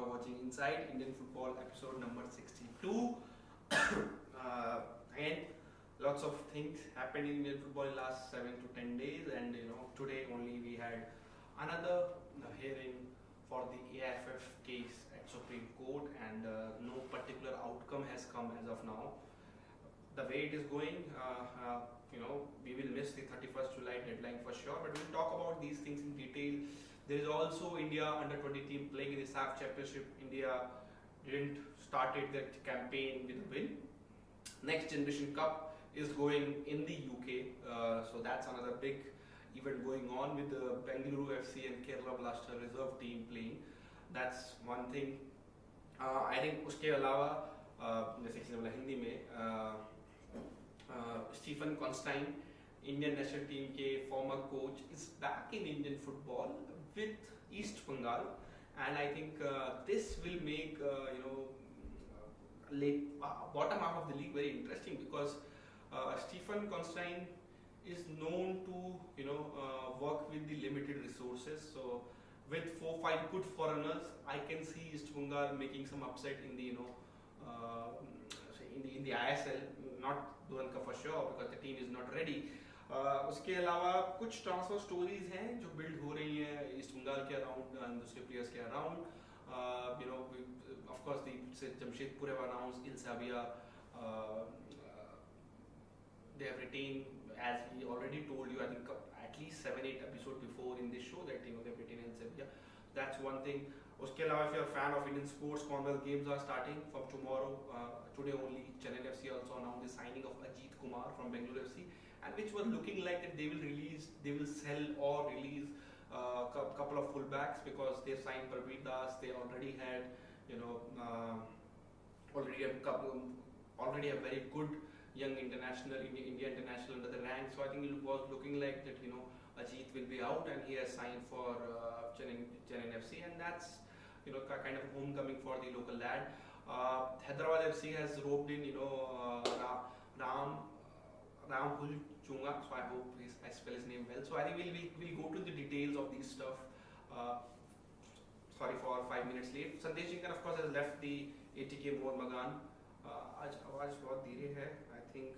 watching Inside Indian Football episode number 62. Again, lots of things happened in Indian football in last 7 to 10 days, and today only we had another hearing for the AFF case at Supreme Court, and no particular outcome has come as of now. The way it is going, we will miss the 31st July deadline for sure, but we'll talk about these things in detail. There is also India under-20 team playing in the SAF Championship. India didn't started their campaign with a win. Next Generation Cup is going in the UK, so that's another big event going on with the Bengaluru FC and Kerala Blaster reserve team playing. That's one thing. I think उसके अलावा जैसे किसी ने बोला हिंदी में Stephen कॉन्स्टाइन Indian national team के farmer coach is back in Indian football with East Bengal, and I think this will make bottom half of the league very interesting, because Stephen Constantine is known to work with the limited resources. So with 4-5 good foreigners, I can see East Bengal making some upset in the in the ISL, not Duran Cup for sure because the team is not ready. उसके अलावा कुछ transfer stories हैं जो build हो रही हैं east Bengal के around, दूसरे प्लेयर्स के around. Of course the Jamshedpur have announced Ilsavia they have retained, as we already told you, I think at least 7-8 episodes before in this show, that they have retained Ilsavia. That's one thing. उसके अलावा if you're a fan of Indian sports, Commonwealth Games are starting from tomorrow. Today only Chennai FC also announced the signing of Ajit Kumar from Bengaluru FC, and which was looking like that they will sell or release a couple of fullbacks, because they signed Parveer Das. They already had already a very good young international, India international under the rank. So I think it was looking like that Ajit will be out, and he has signed for Chennai FC, and that's kind of homecoming for the local lad. Hyderabad FC has roped in Rahul Chunga, so I hope I spell his name well. So I think we'll go to the details of these stuff. Sorry for 5 minutes late. Sandesh Jinkar of course has left the ATK Mohan Bagan. आज आवाज बहुत धीरे है. I think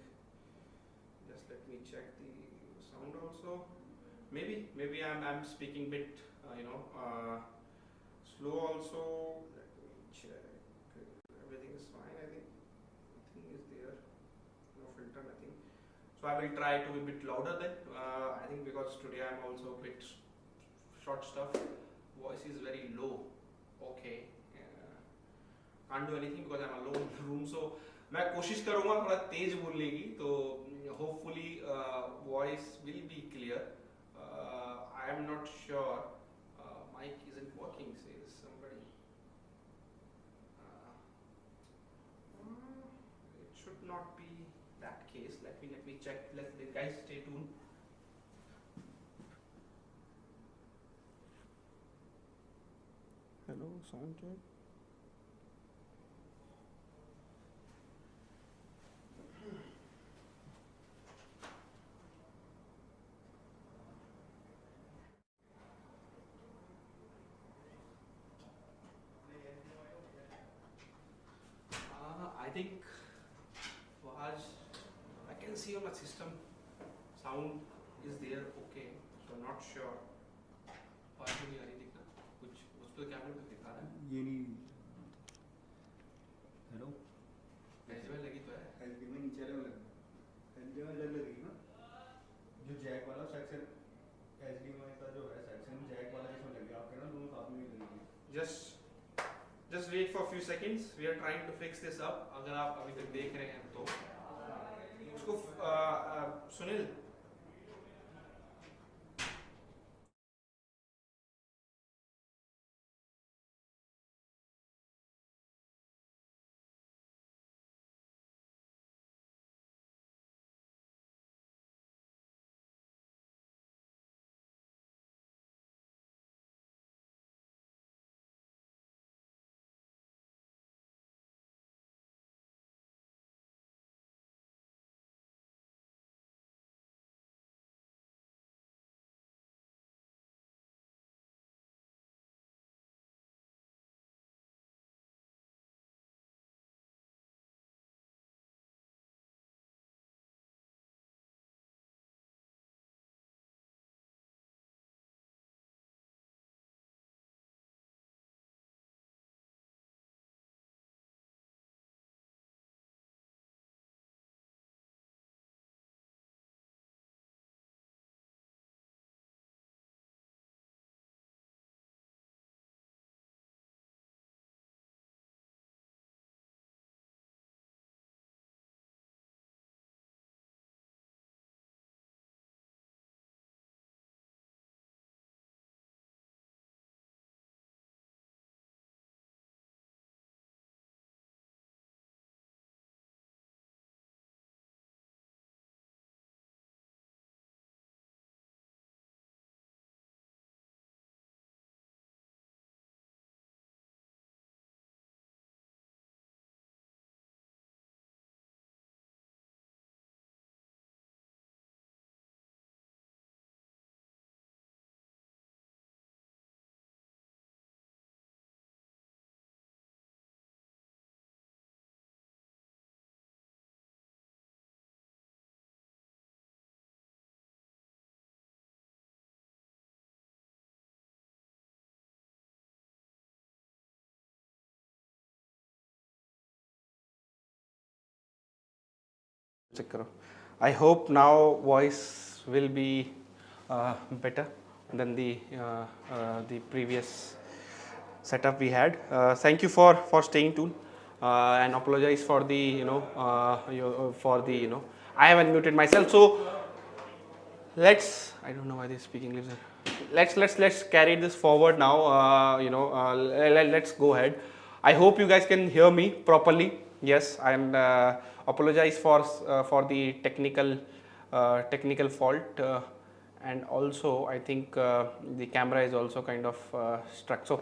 just let me check the sound also. Maybe I'm speaking bit slow also. Let me check. Everything is fine. I think nothing is there. No filter, nothing. So I will try to be a bit louder then. I think because today I'm also a bit short stuff. Voice is very low. Okay. Can't do anything because I'm alone in the room. So मैं कोशिश करूँगा थोड़ा तेज बोलने की, तो hopefully voice will be clear. I am not sure. Mic isn't working, says somebody. It should not be that case. Let me check. Let the guys stay tuned. Hello, sound check. I think I can see on my system sound is there, okay, so I'm not sure. आवाज नहीं आ रही, देखना कुछ उस पर कैमरे पे दिखा रहा है ये नहीं. हेलो एचडी लगी तो है, एचडी में नीचे वाला एचडी में लग रही ना, जो जैक वाला सेक्शन एचडी में का जो है सेक्शन जैक वाला जिसमें लगी, आप कहना दोनों साथ में लगी. Just wait for a few seconds. We are trying to fix this up. अगर आप अभी तक देख रहे हैं तो उसको सुनील check करो. I hope now voice will be better than the previous setup we had. Thank you for staying tuned and apologize for the for the I have unmuted myself. So let's, I don't know why they're speaking English. Let's carry this forward now. Let's go ahead. I hope you guys can hear me properly. Yes, and apologize for the technical fault. And also I think the camera is also kind of struck. So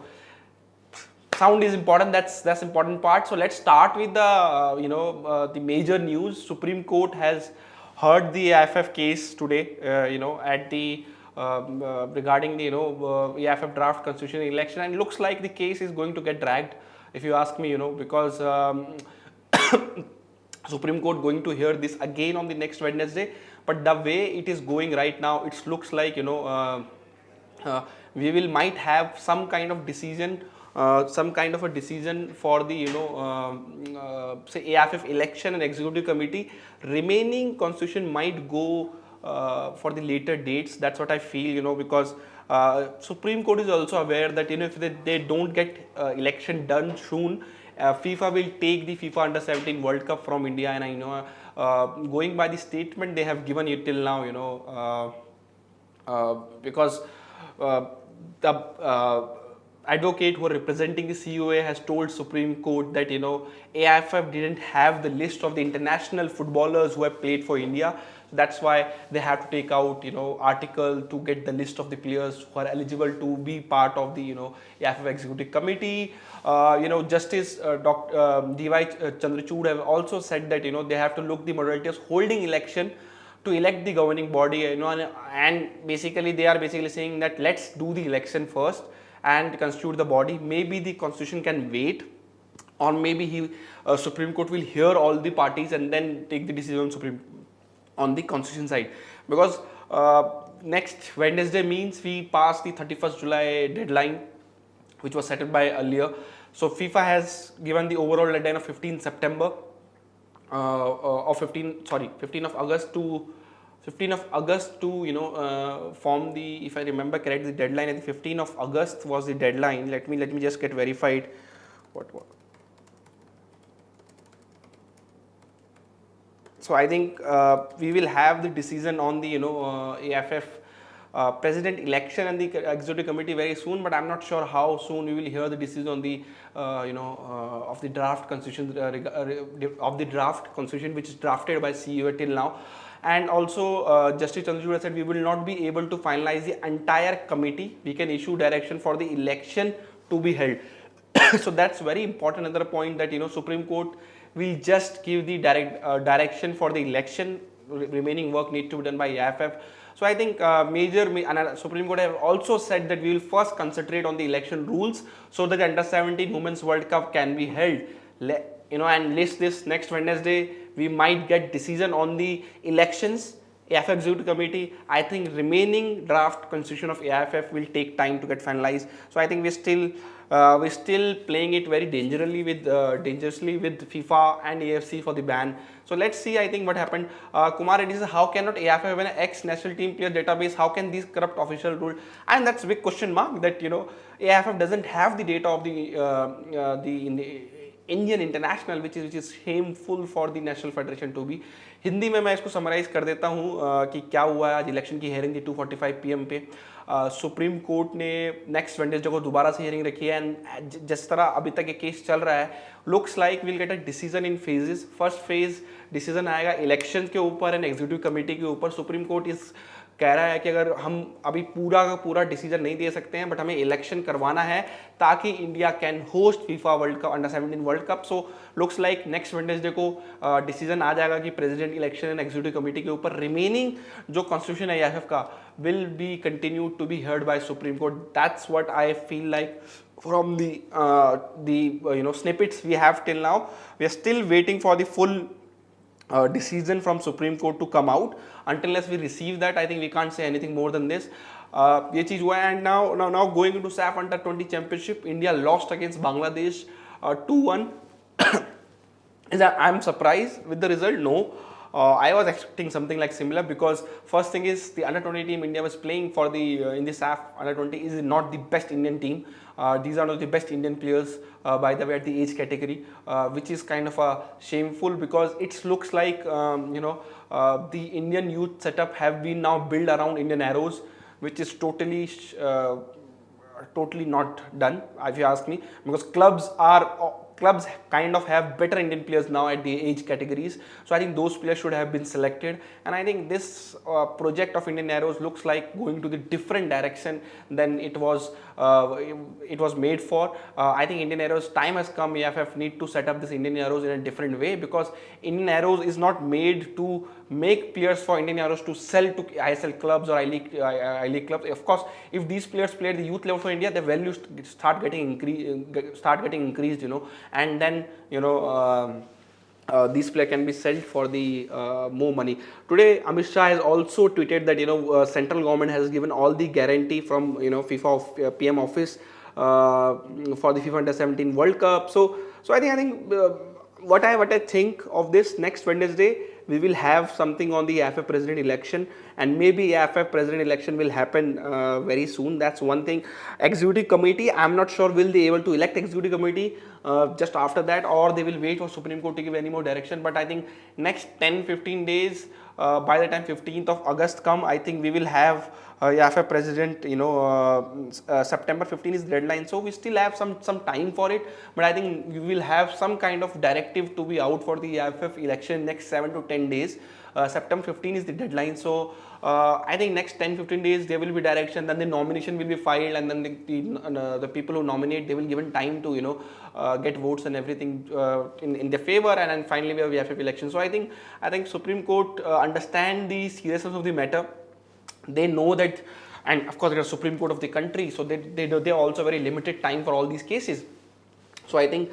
sound is important. That's important part. So let's start with the the major news. Supreme Court has heard the AFF case today. At the regarding the AFF draft constitutional election, and looks like the case is going to get dragged. If you ask me, because Supreme Court going to hear this again on the next Wednesday. But the way it is going right now, it looks like we might have some kind of decision. Some kind of a decision for the say AFF election and executive committee. Remaining constitution might go for the later dates. That's what I feel, because Supreme Court is also aware that if they don't get election done soon, FIFA will take the FIFA Under 17 World Cup from India. And I know going by the statement they have given it till now, because the advocate who are representing the COA has told Supreme Court that AFF didn't have the list of the international footballers who have played for India. So that's why they have to take out article to get the list of the players who are eligible to be part of the AFF executive committee. Justice Dr. D.Y. Chandrachud have also said that they have to look the modality of holding election to elect the governing body. And basically they are basically saying that let's do the election first and constitute the body. Maybe the constitution can wait, or maybe Supreme Court will hear all the parties and then take the decision on the constitution side, because next Wednesday means we pass the 31st July deadline, which was set by earlier. So FIFA has given the overall deadline of 15 September or 15 of August to 15th of August to form the, if I remember correctly, the deadline at the 15th of August was the deadline. Let me just get verified. What? So I think we will have the decision on the AFF president election and the executive committee very soon, but I'm not sure how soon we will hear the decision on the of the draft constitution which is drafted by COA till now. And also Justice Chandrachud said we will not be able to finalize the entire committee. We can issue direction for the election to be held. So that's very important. Another point that Supreme Court will just give the direction for the election. Remaining work need to be done by AFF. So I think Supreme Court have also said that we will first concentrate on the election rules so that the Under 17 Women's World Cup can be held. And list this next Wednesday we might get decision on the elections. AFF Executive Committee, I think remaining draft constitution of AFF will take time to get finalized. So I think we're still playing it very dangerously with FIFA and AFC for the ban. So let's see, I think what happened. Kumar Reddy says, how cannot AFF have an ex-national team player database? How can these corrupt official rule? And that's a big question mark that AFF doesn't have the data of the Indian international, which is shameful for the national federation to be. Hindi में मैं इसको summarise कर देता हूँ कि क्या हुआ आज इलेक्शन की हेयरिंग थी 2:45 PM पे. सुप्रीम कोर्ट ने नेक्स्ट वेडनेसडे को दोबारा से हियरिंग रखी है. एंड जिस तरह अभी तक ये केस चल रहा है, looks like will get a decision in phases. First phase decision आएगा इलेक्शन के ऊपर एंड एग्जीक्यूटिव कमेटी के ऊपर. सुप्रीम कोर्ट इस कह रहा है कि अगर हम अभी पूरा का पूरा डिसीजन नहीं दे सकते हैं, बट हमें इलेक्शन करवाना है ताकि India can host FIFA World Cup under 17 World Cup. So looks like next Wednesday को डिसीजन आ जाएगा कि president election and executive committee के ऊपर रिमेनिंग जो कॉन्स्टिट्यूशन है AFF का will be continue to be heard by Supreme Court. That's what I feel like from the snippets we have till now. We are still waiting for the full decision from Supreme Court to come out. Until we receive that, I think we can't say anything more than this. ये चीज़ हुआ है. And now going into SAF Under 20 Championship, India lost against Bangladesh 2-1. I'm surprised with the result? No. I was expecting something like similar, because first thing is the under 20 team India was playing for the in the SAF under 20 is not the best Indian team. These are not the best Indian players, by the way, at the age category, which is kind of shameful, because it looks like the Indian youth setup have been now built around Indian arrows, which is totally not done, if you ask me, because clubs kind of have better Indian players now at the age categories. So I think those players should have been selected, and I think this project of Indian Arrows looks like going to the different direction than it was made for. I think Indian Arrows time has come. AFF need to set up this Indian Arrows in a different way, because Indian Arrows is not made to make players for Indian Arrows to sell to ISL clubs or I League clubs. Of course, if these players play at the youth level for India, their values start getting increased, and then these players can be sold for the more money. Today, Amit Shah has also tweeted that central government has given all the guarantee from FIFA PM office for the FIFA Under 17 World Cup. So I think what I think of this, next Wednesday we will have something on the AFF president election, and maybe AFF president election will happen very soon. That's one thing. Executive committee, I'm not sure will they able to elect executive committee just after that, or they will wait for Supreme Court to give any more direction. But I think next 10-15 days, by the time 15th of August come, I think we will have AFF president. September 15 is the deadline, so we still have some time for it. But I think we will have some kind of directive to be out for the AFF election next 7 to 10 days. September 15 is the deadline, so I think next 10-15 days there will be direction. Then the nomination will be filed, and then the people who nominate, they will given time to get votes and everything in their favor, and then finally we have AFF election. So I think Supreme Court understand the seriousness of the matter. They know that, and of course it is Supreme Court of the country, so they also very limited time for all these cases. So I think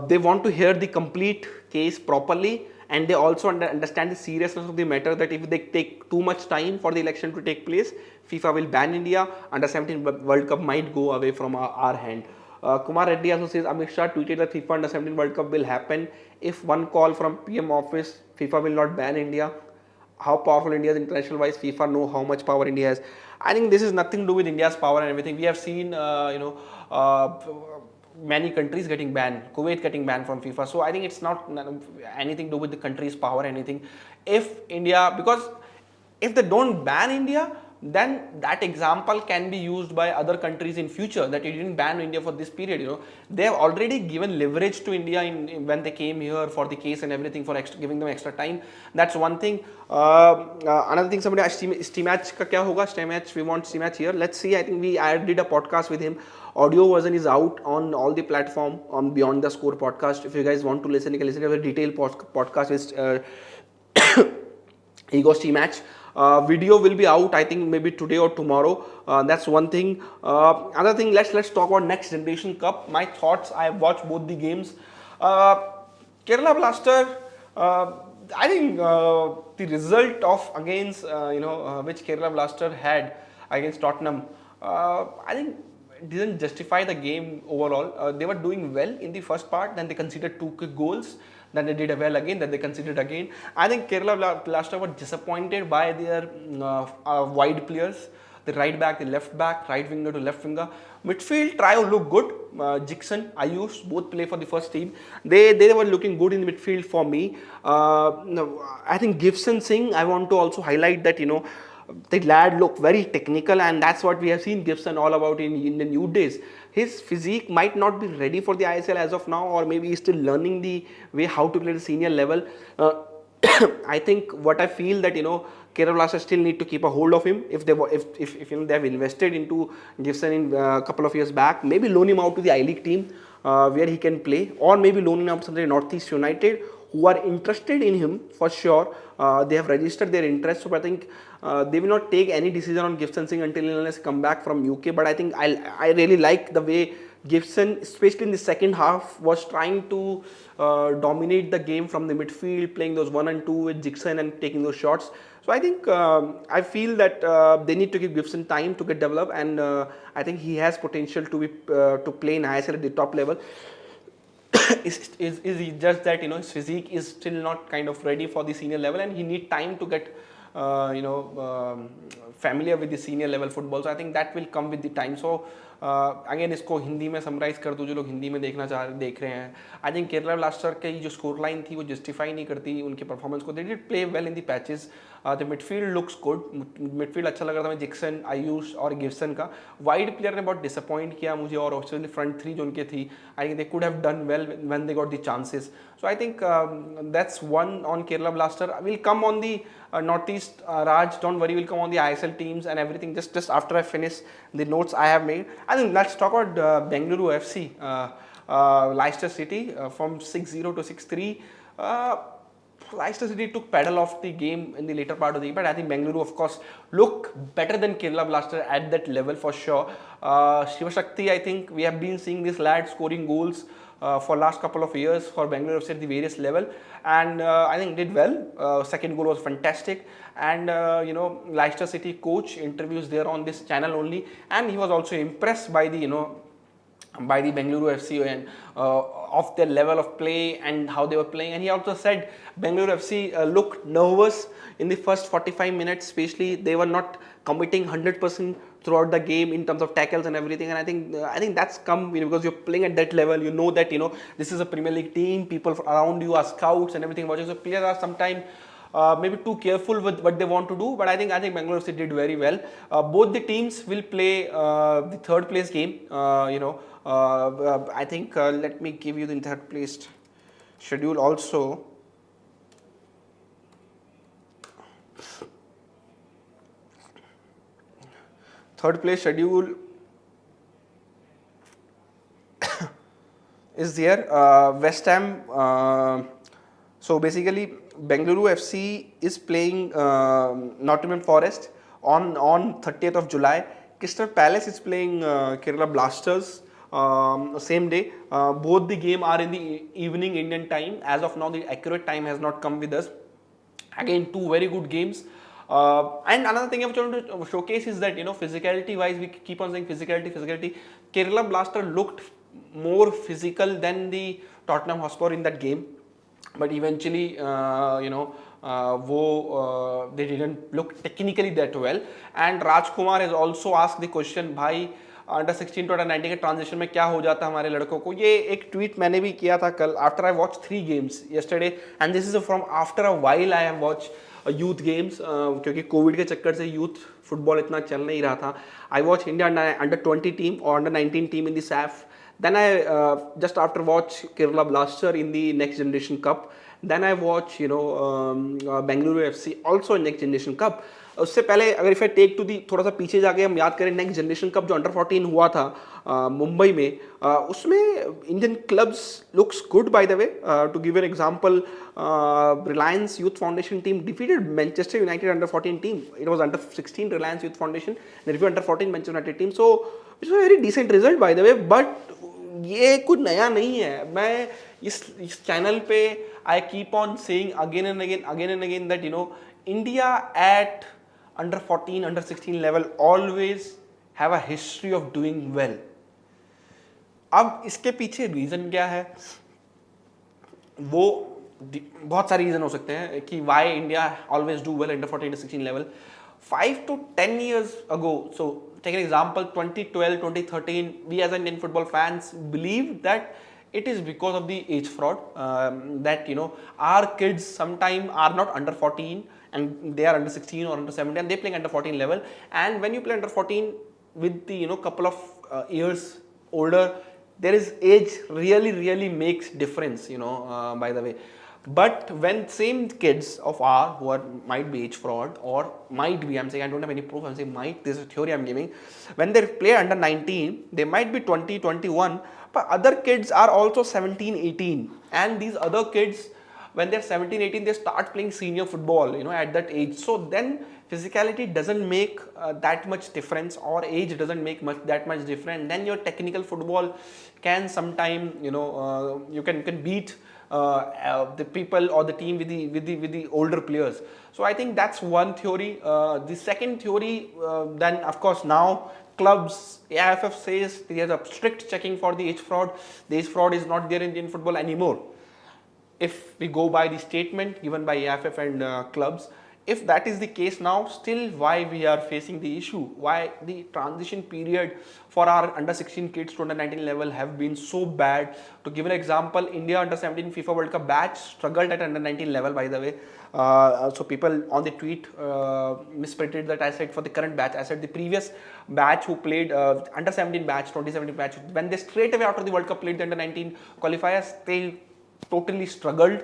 they want to hear the complete case properly, and they also understand the seriousness of the matter, that if they take too much time for the election to take place, FIFA will ban India. Under 17 World Cup might go away from our hand. Kumar Reddy also says Amit Shah tweeted that FIFA Under 17 World Cup will happen if one call from PM office, FIFA will not ban India. How powerful India is international wise, FIFA know how much power India has. I think this is nothing to do with India's power and everything. We have seen many countries getting banned, Kuwait getting banned from FIFA. So I think it's not anything to do with the country's power or anything. If India, because if they don't ban India, then that example can be used by other countries in future, that you didn't ban India for this period. They have already given leverage to India when they came here for the case and everything, for giving them extra time. That's one thing. Another thing, somebody asked Steam match ka kya hoga? Steam match, we want Steam match here. Let's see. I think I did a podcast with him. Audio version is out on all the platform on Beyond the Score podcast. If you guys want to listen, you can listen to a detailed podcast with Ego Steam match. Video will be out, I think maybe today or tomorrow. That's one thing. Another thing, let's talk about Next Generation Cup. My thoughts, I have watched both the games. Kerala Blaster, I think the result of against which Kerala Blaster had against Tottenham, I think didn't justify the game overall. They were doing well in the first part, then they conceded 2 quick goals. Then they did well again, then they conceded again. I think Kerala Blaster were disappointed by their wide players, the right back, the left back, right winger to left winger. Midfield trio look good. Jixon, Ayush, both play for the first team. They were looking good in the midfield for me. I think Gibson Singh, I want to also highlight that, the lad looked very technical, and that's what we have seen Gibson all about in the new days. His physique might not be ready for the ISL as of now, or maybe he's still learning the way how to play at the senior level. I think what I feel that Kerala Blasters still need to keep a hold of him. If they have invested into Gibson in a couple of years back, maybe loan him out to the I-League team where he can play, or maybe loan him out to something Northeast United who are interested in him for sure. They have registered their interest, so I think they will not take any decision on Gibson Singh until unless come back from UK. But I think I really like the way Gibson, especially in the second half, was trying to dominate the game from the midfield, playing those 1 and 2 with Gibson and taking those shots. So I think I feel that they need to give Gibson time to get developed, and I think he has potential to play in ISL at the top level. is just that his physique is still not kind of ready for the senior level, and he need time to get familiar with the senior level football. So I think that will come with the time. So again इसको हिंदी में summarise कर दूँ, जो लोग हिंदी में देख रहे हैं, आई थिंक केरला ब्लास्टर की जो स्कोर लाइन थी वो जस्टिफाई नहीं करती उनके परफॉर्मेंस को. They did play well in the patches. The midfield looks good. Midfield अच्छा लग रहा था मैं जिक्सन, आयुष और गिब्सन का. वाइड प्लेयर ने बहुत डिसअपॉइंट किया मुझे, और ऑस्ट्रेलिया फ्रंट थ्री जो उनके थी, I think they could have done well when they got the chances. So I think that's one on Kerala Blaster. We'll come on the Northeast, Raj. Don't worry, we'll come on the ISL teams and everything. Just after I finish the notes I have made. I think let's talk about Bengaluru FC, Leicester City from 6-0 to 6-3. Leicester City took pedal off the game in the later part of the game, but I think Bengaluru, of course, look better than Kerala Blaster at that level for sure. Shiva Shakti, I think we have been seeing this lad scoring goals for last couple of years for Bengaluru FC at the various level, and I think did well. Second goal was fantastic, and Leicester City coach interviews there on this channel only, and he was also impressed by the by the Bengaluru FC and of their level of play and how they were playing. And he also said Bengaluru FC looked nervous in the first 45 minutes, especially they were not committing 100% throughout the game in terms of tackles and everything. And I think that's come because you're playing at that level. You know that this is a Premier League team. People around you are scouts and everything. So players are sometimes maybe too careful with what they want to do, but I think Bengaluru FC did very well. Both the teams will play the third place game. I think let me give you the third place schedule also. Third place schedule is there. West Ham. So basically, Bengaluru FC is playing Nottingham Forest on 30th of July. Crystal Palace is playing Kerala Blasters same day. Both the game are in the evening Indian time. As of now, the accurate time has not come with us. Again, two very good games. And another thing I want to showcase is that physicality wise, we keep on saying physicality. Kerala Blaster looked more physical than the Tottenham Hotspur in that game, but eventually they didn't look technically that well. And Rajkumar has also asked the question, भाई under 16 to under 19 के transition में क्या हो जाता है हमारे लड़कों को. ये एक ट्वीट मैंने भी किया था कल after I watch 3 games yesterday, and this is from after a while I have watch youth games, क्योंकि कोविड के चक्कर से यूथ फुटबॉल इतना चल नहीं रहा था. I watch India under 20 team और under 19 team in the SAFF. Then I just after watch Kerala Blaster in the Next Generation Cup. Then I watch Bengaluru FC also in Next Generation Cup. उससे पहले अगर if I take to the थोड़ा सा पीछे जाके हम याद करें नेक्स्ट जनरेशन कप जो अंडर 14 हुआ था मुंबई में, उसमें Indian clubs looks good by the way. To give an example, Reliance Youth Foundation team defeated Manchester United under 14 team. It was under 16 Reliance Youth Foundation, they defeated under 14 Manchester United team. So it's a very decent result by the way, but ये कुछ नया नहीं है. मैं इस channel पे I keep on saying again and again that India at under 14, under 16 level always have a history of doing well. अब इसके पीछे रीजन क्या है, वो बहुत सारे रीजन हो सकते हैं कि why India always do well under 14 to 16 level. 5 to 10 years ago, so take an example, 2012, 2013, we as Indian football fans believed that it is because of the age fraud, that our kids sometimes are not under 14 and they are under 16 or under 17 and they playing under 14 level. And when you play under 14 with the couple of years older, there is age really makes difference, by the way. But when same kids of ours who might be age fraud or might be, I'm saying I don't have any proof, I'm saying might, this is a theory I'm giving, when they play under 19, they might be 20, 21, but other kids are also 17, 18, and these other kids, when they're 17, 18, they start playing senior football, at that age. So then physicality doesn't make that much difference, or age doesn't make that much difference. Then your technical football can sometime, you can beat the people or the team with the older players. So I think that's one theory. The second theory, then of course now clubs, AIFF says there's a strict checking for the age fraud. The age fraud is not there in Indian football anymore. If we go by the statement given by AIFF and clubs, if that is the case now, still why we are facing the issue? Why the transition period for our under 16 kids to under 19 level have been so bad? To give an example, India under 17 FIFA World Cup batch struggled at under 19 level, by the way. So people on the tweet misprinted that I said for the current batch. I said the previous batch who played under 17 batch, 2017 batch, when they straight away after the World Cup played the under 19 qualifiers, they totally struggled,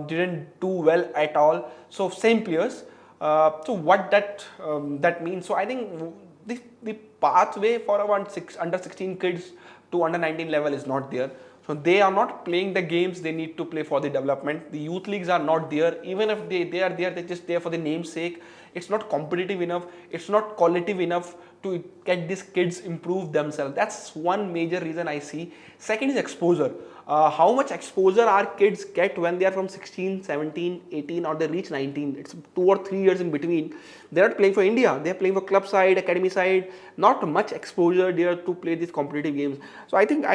didn't do well at all. So same players. So what that means? So I think the pathway for our under 16 kids to under 19 level is not there. So they are not playing the games they need to play for the development. The youth leagues are not there. Even if they are there, they're just there for the name's sake. It's not competitive enough. It's not qualitative enough to get these kids improve themselves. That's one major reason I see. Second is exposure. How much exposure our kids get when they are from 16, 17, 18 or they reach 19. It's 2 or 3 years in between. They're not playing for India. They're playing for club side, academy side. Not much exposure there to play these competitive games. So I think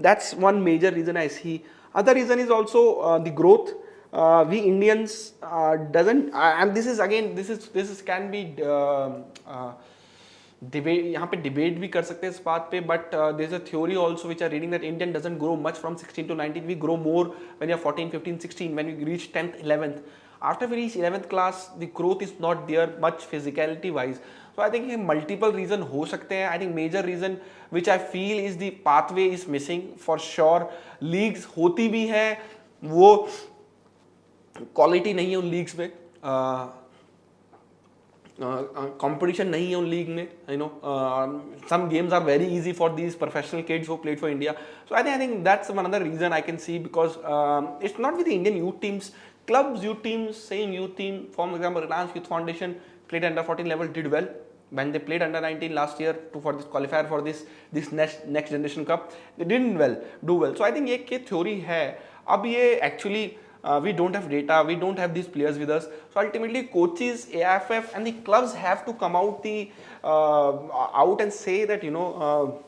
that's one major reason I see. Other reason is also the growth. We Indians doesn't, and this is again, this is can be debate, यहाँ पे debate भी कर सकते हैं इस बात पे, but there's a theory also which are reading that Indian doesn't grow much from 16 to 19. We grow more when you're 14, 15, 16, when we reach 10th, 11th. After we reach 11th class, the growth is not there much physicality wise. So I think multiple reason हो सकते हैं. I think major reason which I feel is the pathway is missing for sure. Leagues होती भी हैं, वो quality नहीं है उन लीग्स में, competition नहीं है उन लीग में, you know, some games are very easy for these professional kids who played for India. So I think that's another reason I can see, because it's not with the Indian youth teams, clubs, youth teams, same youth team, for example Reliance Youth Foundation played under 14 level, did well when they played under 19 last year for this qualifier for this next generation cup, they didn't do well. So I think एक theory है. अब ये actually we don't have data, we don't have these players with us. So ultimately coaches, AIFF and the clubs have to come out out and say that, you know,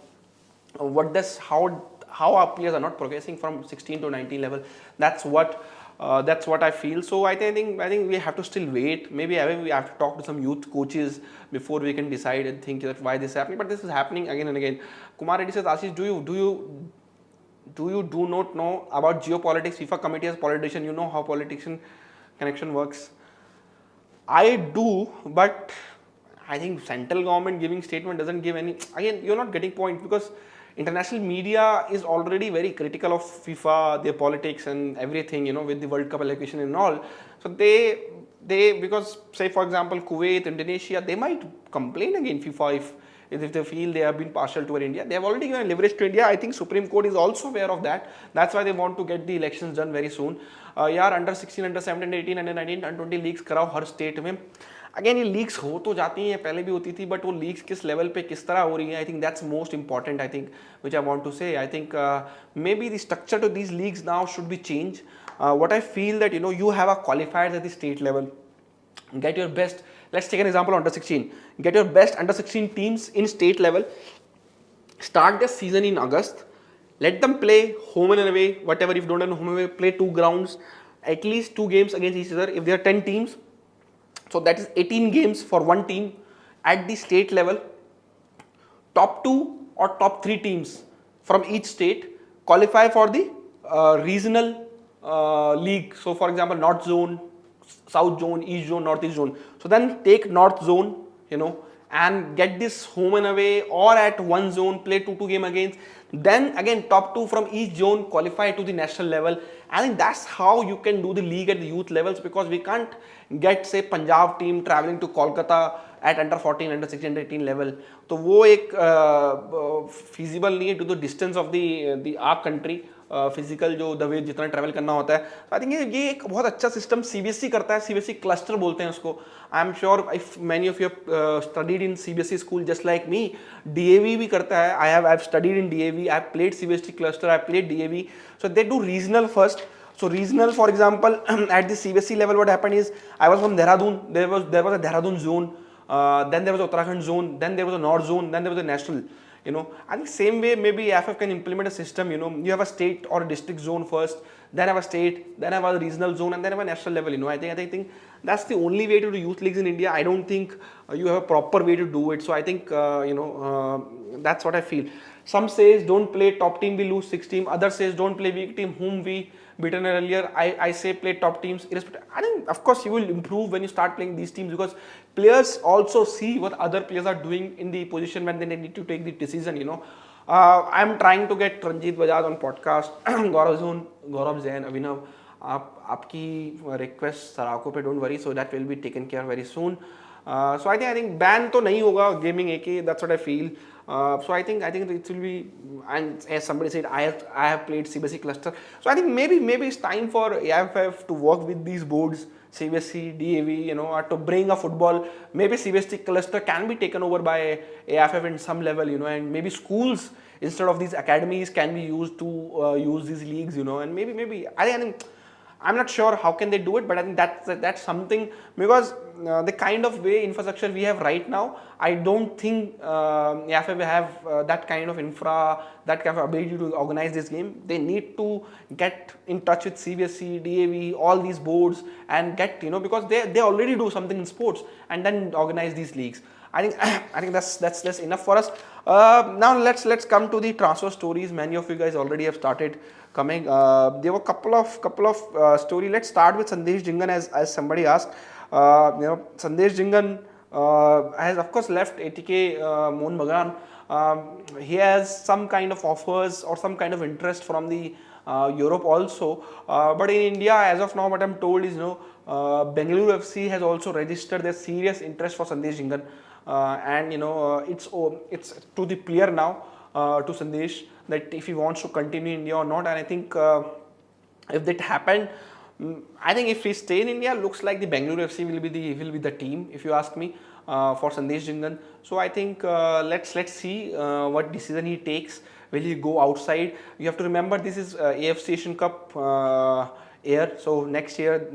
how our players are not progressing from 16 to 19 level. That's what I feel. So I think we have to still wait. Maybe we have to talk to some youth coaches before we can decide and think that why this is happening. But this is happening again and again. Kumar Reddy says, Ashish, do you not know about geopolitics? FIFA committee as politician, you know how politician connection works. I do, but I think central government giving statement doesn't give any. Again, you're not getting point, because international media is already very critical of FIFA, their politics and everything, you know, with the World Cup allocation and all. So they because say for example Kuwait, Indonesia, they might complain against FIFA if they feel they have been partial toward India. They have already given leverage to India. I think Supreme Court is also aware of that. That's why they want to get the elections done very soon. यार under 16, under 17, 18, under 19, under 20 leagues कराओ हर state में. Again ये leagues हो तो जाती हैं, पहले भी होती थी, बट वो लीग्स किस लेवल पे किस तरह हो रही हैं, I think that's most important. I think which I want to say, I think may be the structure to these leagues now should be change. What I feel that, you know, you have a qualifiers at the state level, get your best. Let's take an example under 16. Get your best under 16 teams in state level. Start their season in August. Let them play home and away. Whatever, if you don't have home and away, play 2 grounds, at least 2 games against each other. If there are 10 teams, so that is 18 games for one team at the state level. Top 2 or top 3 teams from each state qualify for the regional league. So for example, North Zone, South Zone, East Zone, Northeast Zone. So then take North Zone, you know, and get this home and away, or at one zone play 2 game against. Then again top 2 from each zone qualify to the national level. I think that's how you can do the league at the youth levels, because we can't get say Punjab team traveling to Kolkata at under 14, under 16, under 18 level. तो वो एक feasible नहीं है to the distance of the our country. Physical जो the way जितना travel करना होता है. आई थिंक ये एक बहुत अच्छा सिस्टम सीबीएसई करता है. सीबीएसई क्लस्टर बोलते हैं उसको. I am sure if many of you studied in CBSE school just like me. DAV भी करता है. I have studied in DAV. I played CBSE cluster. I played DAV. So they do regional first. So regional, for example, at the CBSE level, what happened is I was from Dehradun. There was a Dehradun zone. then there was Uttarakhand zone, then there was a North zone, then there was a national. I think same way maybe AFF can implement a system. You have a state or a district zone first, then have a state, then have a regional zone, and then have a national level. I think that's the only way to do youth leagues in India. I don't think you have a proper way to do it. So I think that's what I feel. Some says don't play top team, we lose 6 team. Others says don't play weak team whom we beaten earlier. I say play top teams. I think of course you will improve when you start playing these teams, because players also see what other players are doing in the position when they need to take the decision. I'm trying to get Ranjit Bajaj on podcast, Gaurav Jain, Abhinav. आपकी request सराको पे don't worry, so that will be taken care very soon. So I think ban तो नहीं होगा gaming AK. That's what I feel. So I think it will be, and as somebody said, I have played CBSE cluster. So I think maybe it's time for AFF to work with these boards, CBSE, DAV, to bring a football. Maybe CBSE cluster can be taken over by AFF in some level, and maybe schools instead of these academies can be used to use these leagues, and maybe I think. I'm not sure how can they do it, but I think that's something, because the kind of way infrastructure we have right now, I don't think AFF will have that kind of infra, that kind of ability to organize this game. They need to get in touch with CBSE, DAV, all these boards, and get, because they already do something in sports, and then organize these leagues. I think that's enough for us. Now let's come to the transfer stories. Many of you guys already have started coming. There were couple of story. Let's start with Sandesh Jingan, as somebody asked. Sandesh Jingan has of course left ATK Mohun Bagan. He has some kind of offers or some kind of interest from the Europe also, but in India as of now what I'm told is Bengaluru FC has also registered their serious interest for Sandesh Jingan. And it's to the player now, to Sandesh, that if he wants to continue in India or not. And I think if that happened, I think if he stay in India, looks like the Bengaluru FC will be the team, if you ask me, for Sandesh Jingan. So I think let's see what decision he takes. Will he go outside? You have to remember this is AFC Asian Cup year. So next year,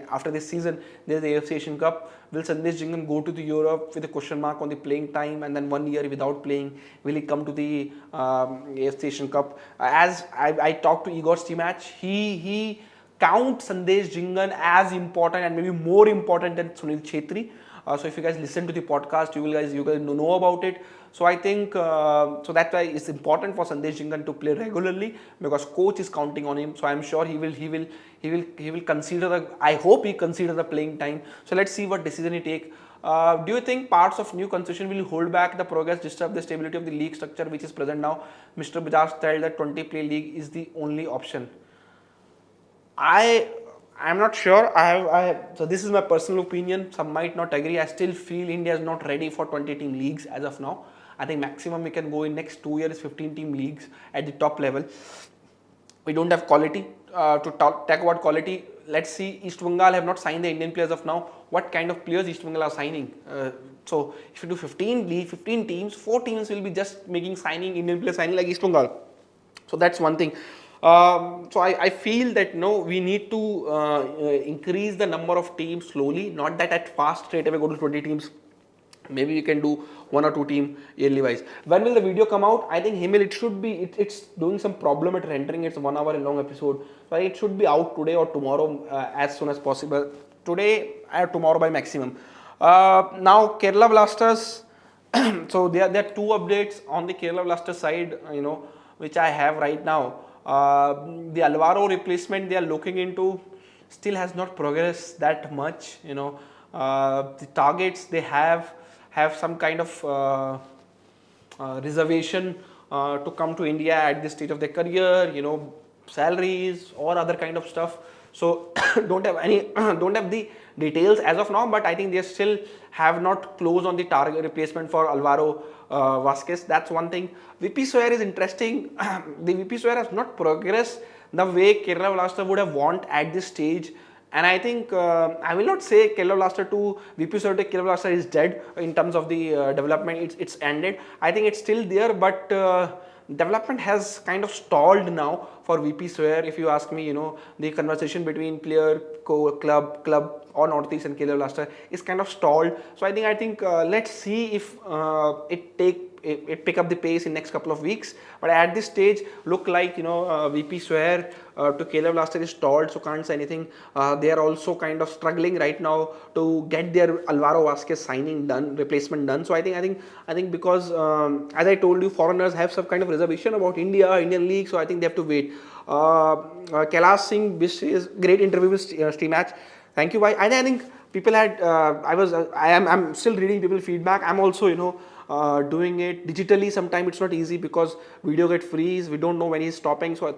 after this season, there's the AFC Asian Cup. Will Sandesh Jingan go to the Europe with a question mark on the playing time, and then 1 year without playing? Will he come to the AFC Asian Cup? As I talked to Igor's team match, he counts Sandesh Jingan as important and maybe more important than Sunil Chhetri. So if you guys listen to the podcast, you guys know about it. So I think so that's why it's important for Sandesh Jingan to play regularly, because coach is counting on him. So I'm sure he will consider I hope he considers the playing time. So let's see what decision he take. Do you think parts of new concession will hold back the progress, disturb the stability of the league structure which is present now? Mr. Bajaj said that 20-play league is the only option. I'm not sure. So this is my personal opinion. Some might not agree. I still feel India is not ready for 20-team leagues as of now. I think maximum we can go in next 2 years 15-team leagues at the top level. We don't have quality. To talk about quality, let's see. East Bengal have not signed the Indian players of now. What kind of players East Bengal are signing? So if you do 15 teams, 4 teams will be just making Indian players signing like East Bengal. So that's one thing. So I feel that we need to increase the number of teams slowly, not that at fast straight away go to 20 teams. Maybe we can do 1 or 2 team yearly wise. When will the video come out? I think it should be, it's doing some problem at rendering. It's a 1 hour long episode. So it should be out today or tomorrow as soon as possible. Today or tomorrow by maximum. Now Kerala Blasters. So there are 2 updates on the Kerala Blasters side, which I have right now. The Alvaro replacement they are looking into still has not progressed that much. The targets they have some kind of reservation to come to India at this stage of their career, salaries or other kind of stuff. So don't have the details as of now, but I think they still have not closed on the target replacement for Alvaro Vasquez. That's one thing. VP Sawyer is interesting. The VP Sawyer has not progressed the way Kerala Blaster would have want at this stage. And I think I will not say Kerala Blaster to VP Sawyer to Kerala Blaster is dead in terms of the development. It's ended. I think it's still there, but development has kind of stalled now for VP Swear. If you ask me, the conversation between player, club or Northeast and KL Blaster is kind of stalled. So I think let's see if it pick up the pace in next couple of weeks. But at this stage, look like VP Swear to KL Blaster is stalled, so can't say anything. They are also kind of struggling right now to get their Alvaro Vasquez signing done, replacement done. So I think because as I told you, foreigners have some kind of reservation about Indian league. So I think they have to wait. Kailash Singh, this is great interview with Stream Match. Thank you, bhai. I think people had. I'm still reading people feedback. I'm also doing it digitally. Sometimes it's not easy because video get freeze. We don't know when he's stopping. So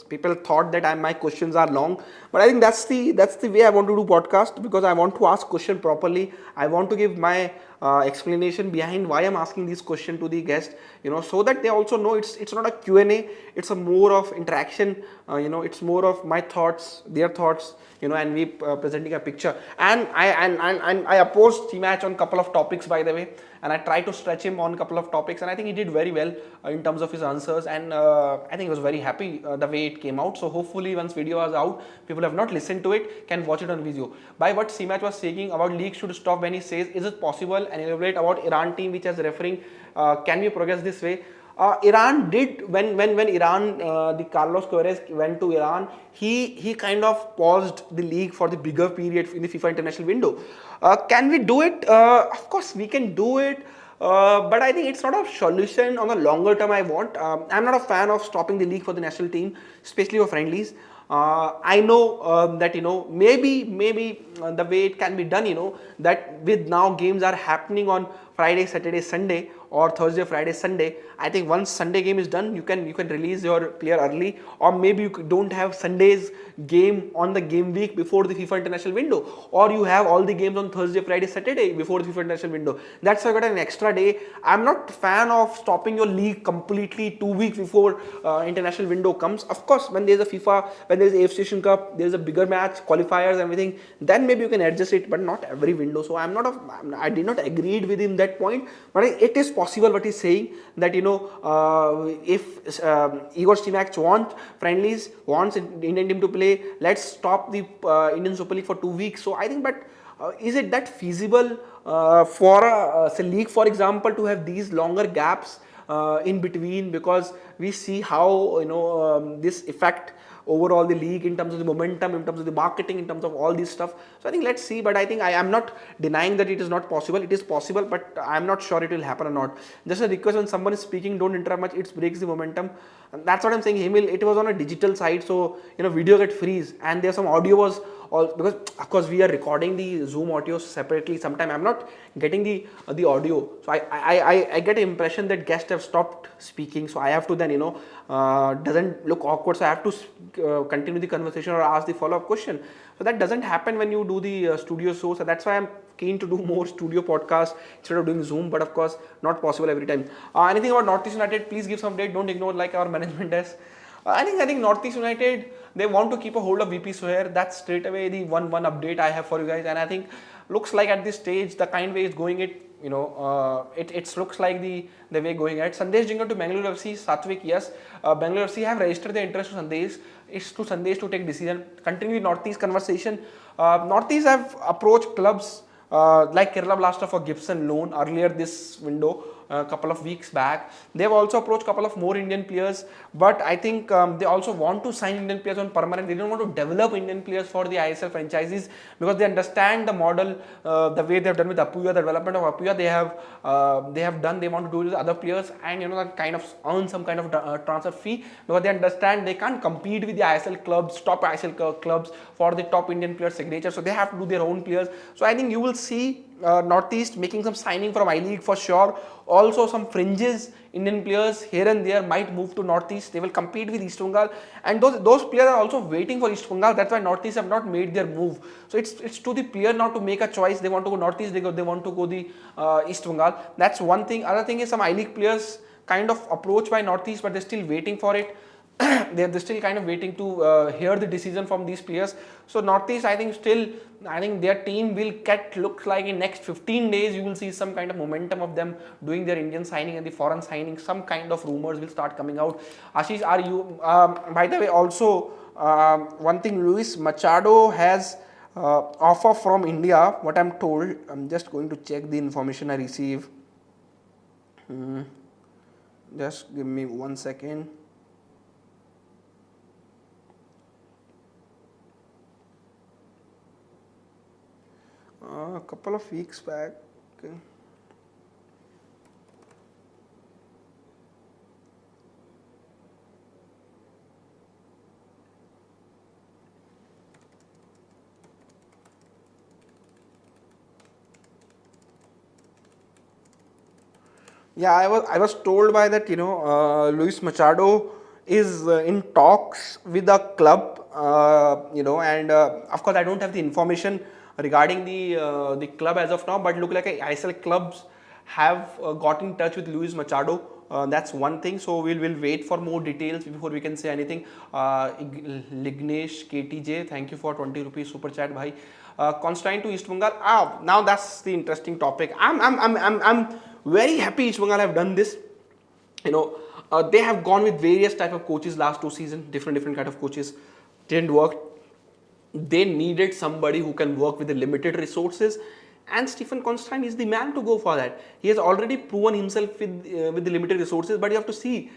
people thought that my questions are long, but I think that's the way I want to do podcast, because I want to ask question properly. I want to give my explanation behind why I'm asking this question to the guest, so that they also know it's not a Q&A. It's a more of interaction. It's more of my thoughts, their thoughts. And we presenting a picture. And I opposed T-Match on couple of topics, by the way, and I tried to stretch him on a couple of topics, and I think he did very well in terms of his answers, and I think I was very happy the way it came out. So hopefully once video is out, people have not listened to it can watch it on video. By what T-Match was saying about league should stop, when he says, is it possible, and elaborate about Iran team which has referring, can we progress this way? Iran did, when Iran, the Carlos Queiroz went to Iran, he kind of paused the league for the bigger period in the FIFA international window. Can we do it? Of course we can do it, but I think it's not a solution on the longer term. I'm not a fan of stopping the league for the national team, especially for friendlies. I know that maybe the way it can be done, that with now games are happening on Friday, Saturday, Sunday, or Thursday, Friday, Sunday. I think once Sunday game is done, you can release your player early, or maybe you don't have Sunday's game on the game week before the FIFA international window, or you have all the games on Thursday, Friday, Saturday before the FIFA international window. That's why I got an extra day. I'm not a fan of stopping your league completely 2 weeks before international window comes. Of course, when there's a FIFA, when there's AFC Asian Cup, there's a bigger match, qualifiers, everything, then maybe you can adjust it, but not every window. So I did not agree with him that point, but it is possible what he's saying, that if Igor Stimac wants Indian team to play, let's stop the Indian Super League for 2 weeks. So I think, but is it that feasible for a league, for example, to have these longer gaps in between, because we see how this affect overall the league in terms of the momentum, in terms of the marketing, in terms of all this stuff. So I think let's see, but I think I am not denying that it is not possible. It is possible, but I am not sure it will happen or not. Just a request, when someone is speaking, don't interrupt much, it breaks the momentum. And that's what I'm saying. It was on a digital side, so video get freeze, and there's some audio was all, because of course we are recording the Zoom audio separately. Sometimes I'm not getting the audio, so I get the impression that guests have stopped speaking, so I have to then doesn't look awkward, so I have to continue the conversation or ask the follow-up question. So that doesn't happen when you do the studio show. So that's why I'm keen to do more studio podcasts instead of doing Zoom, but of course not possible every time. Anything about Northeast United, please give some update. Don't ignore like our management does. I think Northeast United, they want to keep a hold of VP Sohair. That's straight away the one update I have for you guys. And I think looks like at this stage the kind way is going it looks like the way going at. Sandesh Jingle to Bangalore FC, Satvik, yes. Bangalore FC have registered their interest to Sandesh. It's to Sandesh to take decision. Continue with Northeast conversation. Northeast have approached clubs like Kerala Blaster for Gibson loan earlier this window. A couple of weeks back. They have also approached a couple of more Indian players, but I think they also want to sign Indian players on permanent. They don't want to develop Indian players for the ISL franchises, because they understand the model, the way they have done with Apuya, the development of Apuya. They have done. They want to do it with other players, and that kind of earn some kind of transfer fee, because they understand they can't compete with the ISL clubs, top ISL clubs for the top Indian player signature. So they have to do their own players. So I think you will see Northeast making some signing from I-League for sure. Also some fringes Indian players here and there might move to Northeast. They will compete with East Bengal, and those players are also waiting for East Bengal. That's why Northeast have not made their move. So it's to the player now to make a choice. They want to go Northeast, they want to go the East Bengal. That's one thing. Other thing is some I-League players kind of approached by Northeast, but they're still waiting for it. they're still kind of waiting to hear the decision from these players. So Northeast, I think still, I think their team will get looks like in next 15 days you will see some kind of momentum of them doing their Indian signing and the foreign signing. Some kind of rumors will start coming out. Ashish, are you? By the way, also one thing, Luis Machado has offer from India. What I'm told, I'm just going to check the information I receive. Just give me 1 second. A couple of weeks back. Okay. Yeah, I was told by that, Luis Machado is in talks with a club, and of course I don't have the information regarding the club as of now, but look like ISL clubs have got in touch with Luis Machado. That's one thing. So we'll wait for more details before we can say anything. Lignesh KTJ, thank you for 20 rupees super chat, bhai. Constantine to East Bengal. Now that's the interesting topic. I'm very happy East Bengal have done this. They have gone with various type of coaches last 2 seasons, different kind of coaches. Didn't work. They needed somebody who can work with the limited resources, and Stephen Constantine is the man to go for that. He has already proven himself with the limited resources, but you have to see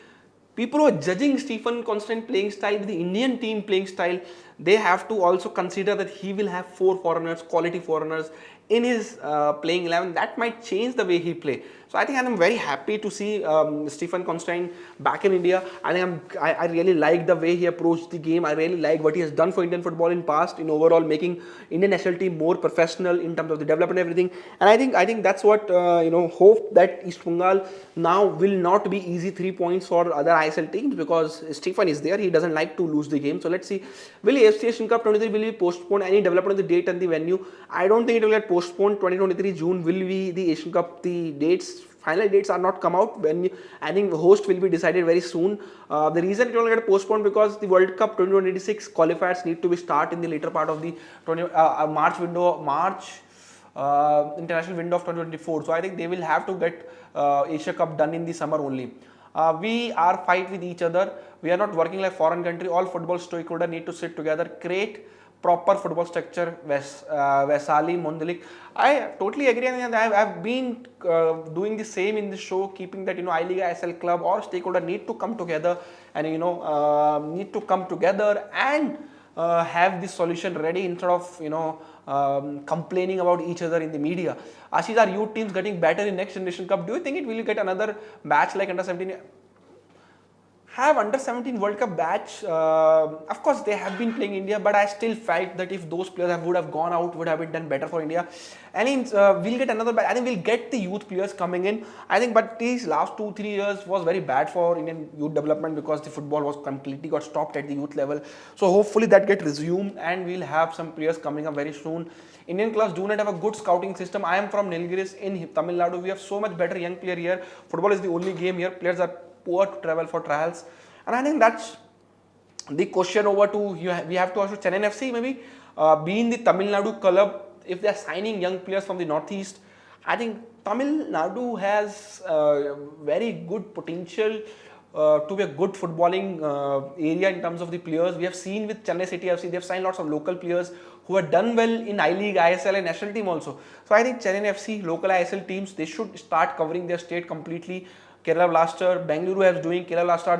people who are judging Stephen Constantine playing style with the Indian team playing style, they have to also consider that he will have 4 foreigners, quality foreigners in his playing 11. That might change the way he play. So I think I'm very happy to see Stephen Constantine back in India. I really like the way he approached the game. I really like what he has done for Indian football in past, in overall making Indian national team more professional in terms of the development and everything. And I think that's what hope that East Bengal now will not be easy 3 points for other ISL teams, because Stephen is there. He doesn't like to lose the game. So let's see, will AFC Asian Cup 23 will be postponed? Any development of the date and the venue? I don't think it will get postponed. 2023 June will be the Asian Cup. The dates, final dates are not come out. When I think the host will be decided very soon. The reason it will get postponed because the World Cup 2026 qualifiers need to be start in the later part of the March international window of 2024. So I think they will have to get Asia Cup done in the summer only. We are fight with each other. We are not working like foreign country. All football stakeholders need to sit together, create proper football structure. Vesali Mondelik, I totally agree, and I've been doing the same in the show, keeping that I-League, ISL club or stakeholder need to come together and and have this solution ready instead of complaining about each other in the media. Ashish, are youth teams getting better in next generation cup? Do you think it will get another batch like under 17? Have under 17 World Cup batch. Of course, they have been playing India, but I still felt that if those players would have gone out, would have been done better for India. And we'll get another batch. I think we'll get the youth players coming in. I think, but these last 2-3 years was very bad for Indian youth development because the football was completely got stopped at the youth level. So hopefully that get resumed, and we'll have some players coming up very soon. Indian clubs do not have a good scouting system. I am from Nilgiris in Tamil Nadu. We have so much better young player here. Football is the only game here. Players are poor to travel for trials, and I think that's the question over to we have to also Chennai FC maybe being the Tamil Nadu club. If they are signing young players from the northeast, I think Tamil Nadu has very good potential to be a good footballing area in terms of the players. We have seen with Chennai City FC, they have signed lots of local players who have done well in I-League, ISL and national team also. So I think Chennai FC, local ISL teams, they should start covering their state completely. Kerala Blaster, Bengaluru has doing, Kerala Blaster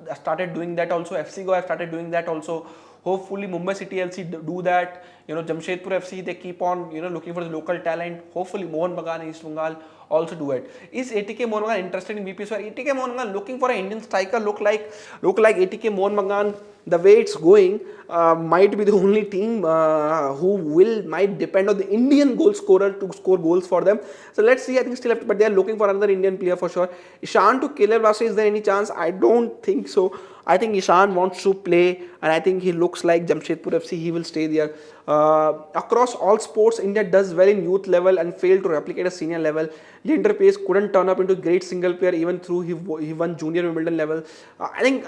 they started doing that also, FC Goa have started doing that also. Hopefully Mumbai City LC do that. Jamshedpur FC, they keep on looking for the local talent. Hopefully Mohan Bagan and East Bengal also do it. Is ATK Mohan Bagan interested in VPS? ATK Mohan Bagan looking for an Indian striker, look like ATK Mohan Bagan. The way it's going, might be the only team who might depend on the Indian goal scorer to score goals for them. So let's see. I think still, but they are looking for another Indian player for sure. Ishan to Kerala Blaster, is there any chance? I don't think so. I think Ishan wants to play, and I think he looks like Jamshedpur FC. He will stay there. Across all sports, India does well in youth level and failed to replicate a senior level. Leander Pace couldn't turn up into great single player even through he won junior Wimbledon level. I think.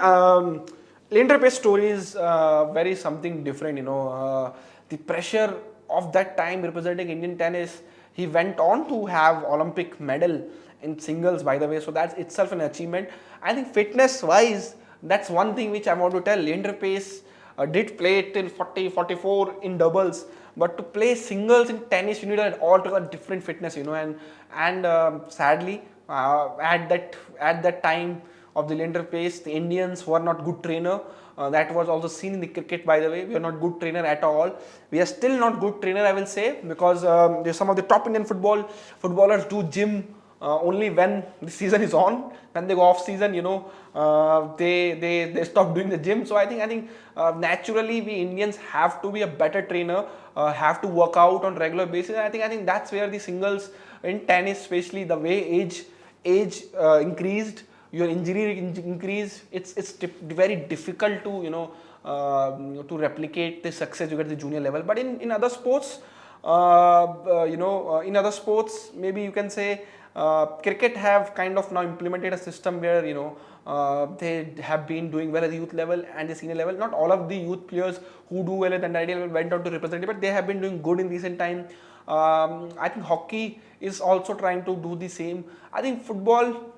Leander Paes story is very something different, the pressure of that time representing Indian tennis. He went on to have Olympic medal in singles, by the way, so that's itself an achievement. I think fitness wise, that's one thing which I want to tell. Leander Paes did play till 40, 44 in doubles, but to play singles in tennis, you need an altogether different fitness, and sadly, at that time of the Leander Pace, the Indians were not good trainer. That was also seen in the cricket, by the way. We are not good trainer at all. We are still not good trainer, I will say, because some of the top Indian footballers do gym only when the season is on. When they go off season, they stop doing the gym. So I think naturally we Indians have to be a better trainer, have to work out on regular basis. I think that's where the singles in tennis, especially the way age increased, your injury increase, it's very difficult to to replicate the success you get at the junior level. But in other sports, in other sports, maybe you can say cricket have kind of now implemented a system where they have been doing well at the youth level and the senior level. Not all of the youth players who do well at the under level went on to represent it, but they have been doing good in recent time. I think hockey is also trying to do the same. I think football,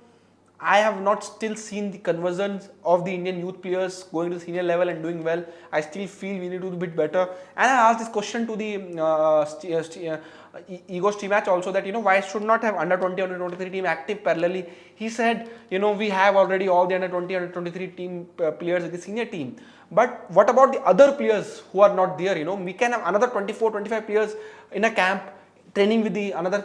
I have not still seen the conversions of the Indian youth players going to senior level and doing well. I still feel we need to do a bit better. And I asked this question to the Ego Match also, that why should not have under 20, under 23 team active parallelly. He said we have already all the under 20, under 23 team players in the senior team. But what about the other players who are not there? We can have another 24, 25 players in a camp training with the another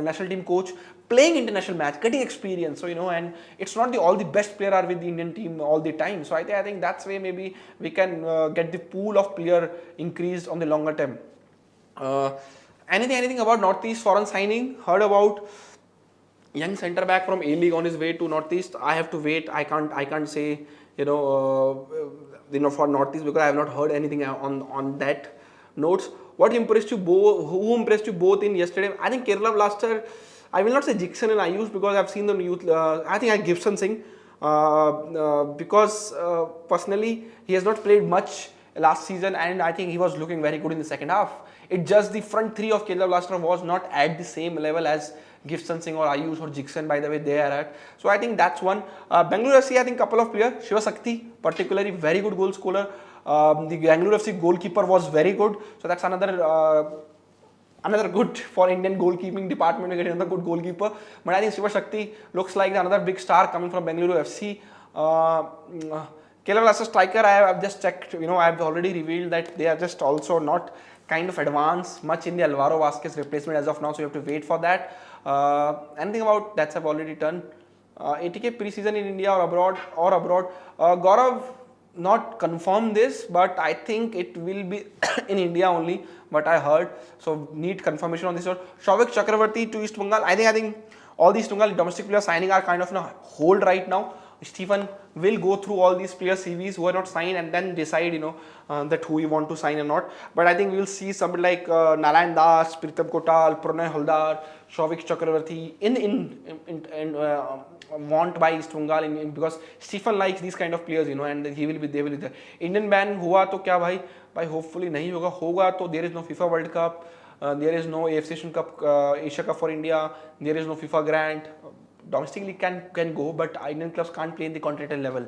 national team coach, playing international match, getting experience. So and it's not all the best player are with the Indian team all the time. So I think that's way maybe we can get the pool of player increased on the longer term. Anything about Northeast foreign signing? Heard about young centre back from A League on his way to Northeast. I have to wait. I can't say for Northeast because I have not heard anything on that notes. What impressed you both? Who impressed you both in yesterday? I think Kerala Blaster. I will not say Jixon and Ayush because I've seen them youth. I think I Gibson Singh because personally he has not played much last season and I think he was looking very good in the second half. It just the front three of Kerala Blaster was not at the same level as Gibson Singh or Ayush or Jixon, by the way they are at. So I think that's one. Bangalore FC, I think couple of players. Shiva Sakti, particularly very good goal scorer. The Bangalore FC goalkeeper was very good. So that's another good for Indian goalkeeping department to get another good goalkeeper. But I think Shiva Shakti looks like another big star coming from Bengaluru FC. Kerala Blaster striker, I have just checked, I have already revealed that they are just also not kind of advanced much in the Alvaro Vasquez replacement as of now, so you have to wait for that. Anything about that's I've already done. ATK pre-season in India or abroad? Gaurav not confirmed this, but I think it will be in India only, but I heard. So need confirmation on this one. Shavik Chakravarti to East Bengal. I think all these Bengal domestic players signing are kind of in a hold right now. Stephen will go through all these players' CVs who are not signed and then decide, that who you want to sign or not. But I think we will see somebody like Narayan Das, Pritam Kotal, Pranay Haldar, Shavik Chakravarti in want by East Bengal because Stephen likes these kind of players, and they will be there. Indian ban हुआ तो क्या भाई hopefully नहीं होगा तो there is no FIFA World Cup, there is no AFC Asian Cup, Asia Cup for India, there is no FIFA grant. Domestically can go, but Indian clubs can't play in the continental level.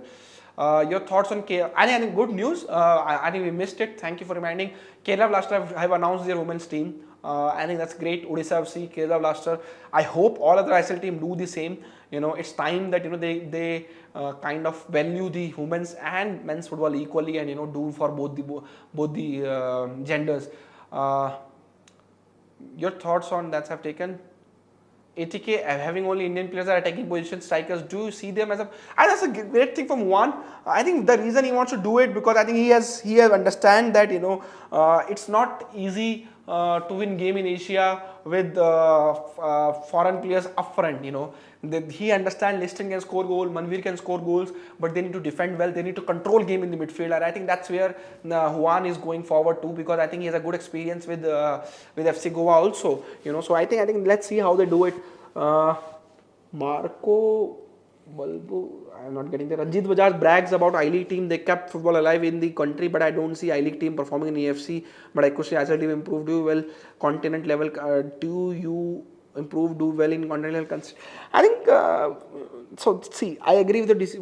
Your thoughts on I think good news. I think we missed it. Thank you for reminding. Kerala Blaster have announced their women's team. I think that's great. Odisha FC, Kerala Blaster. I hope all other ISL teams do the same. It's time that they kind of value the women's and men's football equally, and do for both the genders. Your thoughts on that have taken? ATK having only Indian players are attacking position strikers. Do you see them as that's a great thing from Juan. I think the reason he wants to do it because I think he has understand that it's not easy to win game in Asia with foreign players up front. He understands Liston can score goal, Manveer can score goals, but they need to defend well. They need to control game in the midfield, and I think that's where Juan is going forward to because I think he has a good experience with FC Goa also. So I think let's see how they do it. Marco Balbu, I'm not getting there. Ranjit Bajaj brags about I-League team. They kept football alive in the country, but I don't see I-League team performing in AFC. But I could say ISL team improved, do well continent level. Do you improve, do well in continental level? I think so. See, I agree with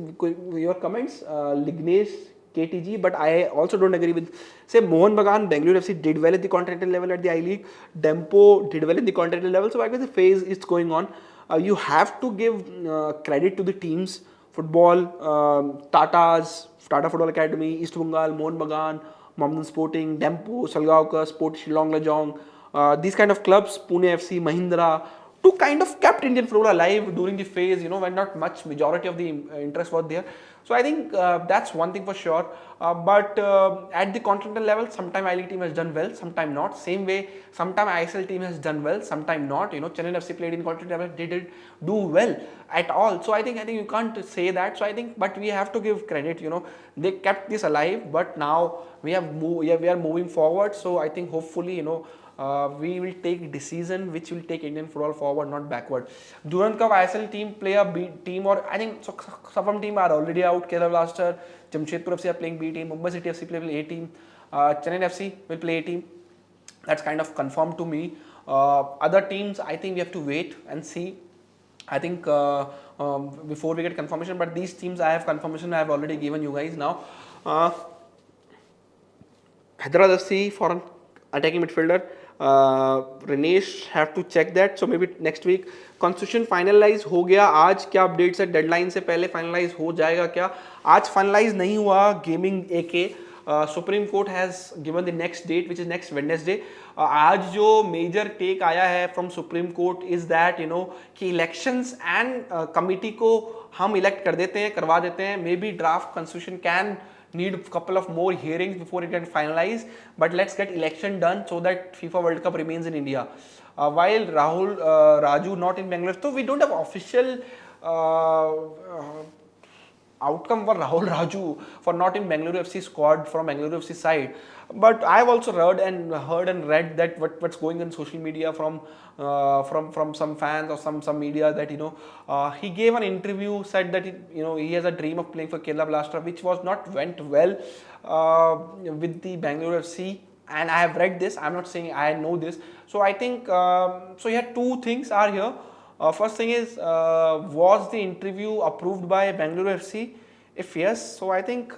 your comments, Lignesh, KTG, but I also don't agree with, say, Mohan Bagan, Bangalore FC did well at the continental level at the I-League. Dempo did well at the continental level. So I guess the phase is going on. You have to give credit to the teams. Football, Tata Football Academy, East Bengal, Mohun Bagan, Mohammedan Sporting, Dempo, Salgaonkar, Sport Shillong Lajong, these kind of clubs, Pune FC, Mahindra, to kind of kept Indian football alive during the phase, when not much majority of the interest was there. So I think that's one thing for sure. But at the continental level, sometime I-League team has done well, sometime not. Same way, sometime ISL team has done well, sometime not. Chennai FC played in continental level, they didn't do well at all. So I think you can't say that. So I think, but we have to give credit. They kept this alive, but now we are moving forward. So I think hopefully, we will take decision which will take Indian football forward, not backward. Durand Cup ISL team play a B team, or I think so some team are already out. Kerala Blaster, Jamshedpur FC are playing B team, Mumbai City FC play A team, Chennai FC will play A team. That's kind of confirmed to me. Other teams, I think we have to wait and see. I think before we get confirmation, but these teams I have confirmation, I have already given you guys now. Hyderabad FC for an attacking midfielder. Rinesh have to check that, so maybe next week. Constitution finalize हो गया आज, क्या updates है? Deadline से पहले finalise हो जाएगा क्या? आज फाइनलाइज नहीं हुआ गेमिंग एके. Supreme Court has given the next date which is next Wednesday. आज जो मेजर टेक आया है from Supreme Court is that कि इलेक्शंस एंड कमिटी को हम इलेक्ट कर देते हैं, करवा देते हैं. Maybe draft constitution can need a couple of more hearings before it can finalize, but let's get election done so that FIFA World Cup remains in India. While Raju not in Bangalore, so we don't have official outcome for Rahul Raju for not in Bangalore FC squad from Bangalore FC side. But I have also heard and read that what's going on social media from some fans or some media that he gave an interview, said that he has a dream of playing for Kerala Blaster, which went well with the Bangalore FC. And I have read this. I'm not saying I know this. So I think so. Yeah, two things are here. First thing is, was the interview approved by Bangalore FC? If yes, so I think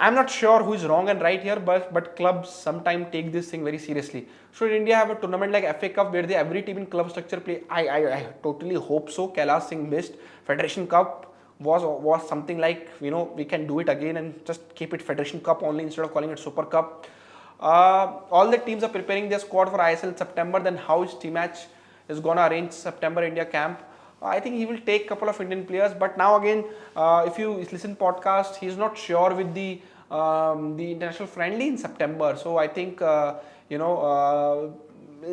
I'm not sure who is wrong and right here, but clubs sometimes take this thing very seriously. Should India have a tournament like FA Cup where every team in club structure play? I totally hope so. Kailash Singh missed. Federation Cup was something like we can do it again and just keep it Federation Cup only instead of calling it Super Cup. All the teams are preparing their squad for ISL September. Then how is team match is gonna arrange September India camp? I think he will take a couple of Indian players, but now again, if you listen podcast, he is not sure with the international friendly in September. So I think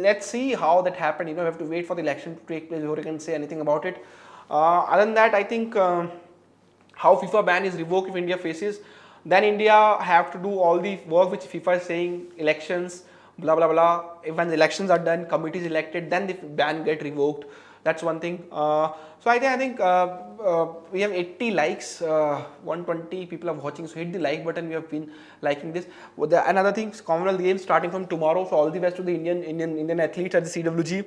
let's see how that happened. We have to wait for the election to take place before you can say anything about it. Other than that, I think how FIFA ban is revoked if India faces, then India have to do all the work which FIFA is saying, elections, blah blah blah. When the elections are done, committees elected, then the ban get revoked. That's one thing. So I think we have 80 likes, 120 people are watching. So hit the like button. We have been liking this. Another thing, Commonwealth Games starting from tomorrow. So all the best to the Indian athletes at the CWG.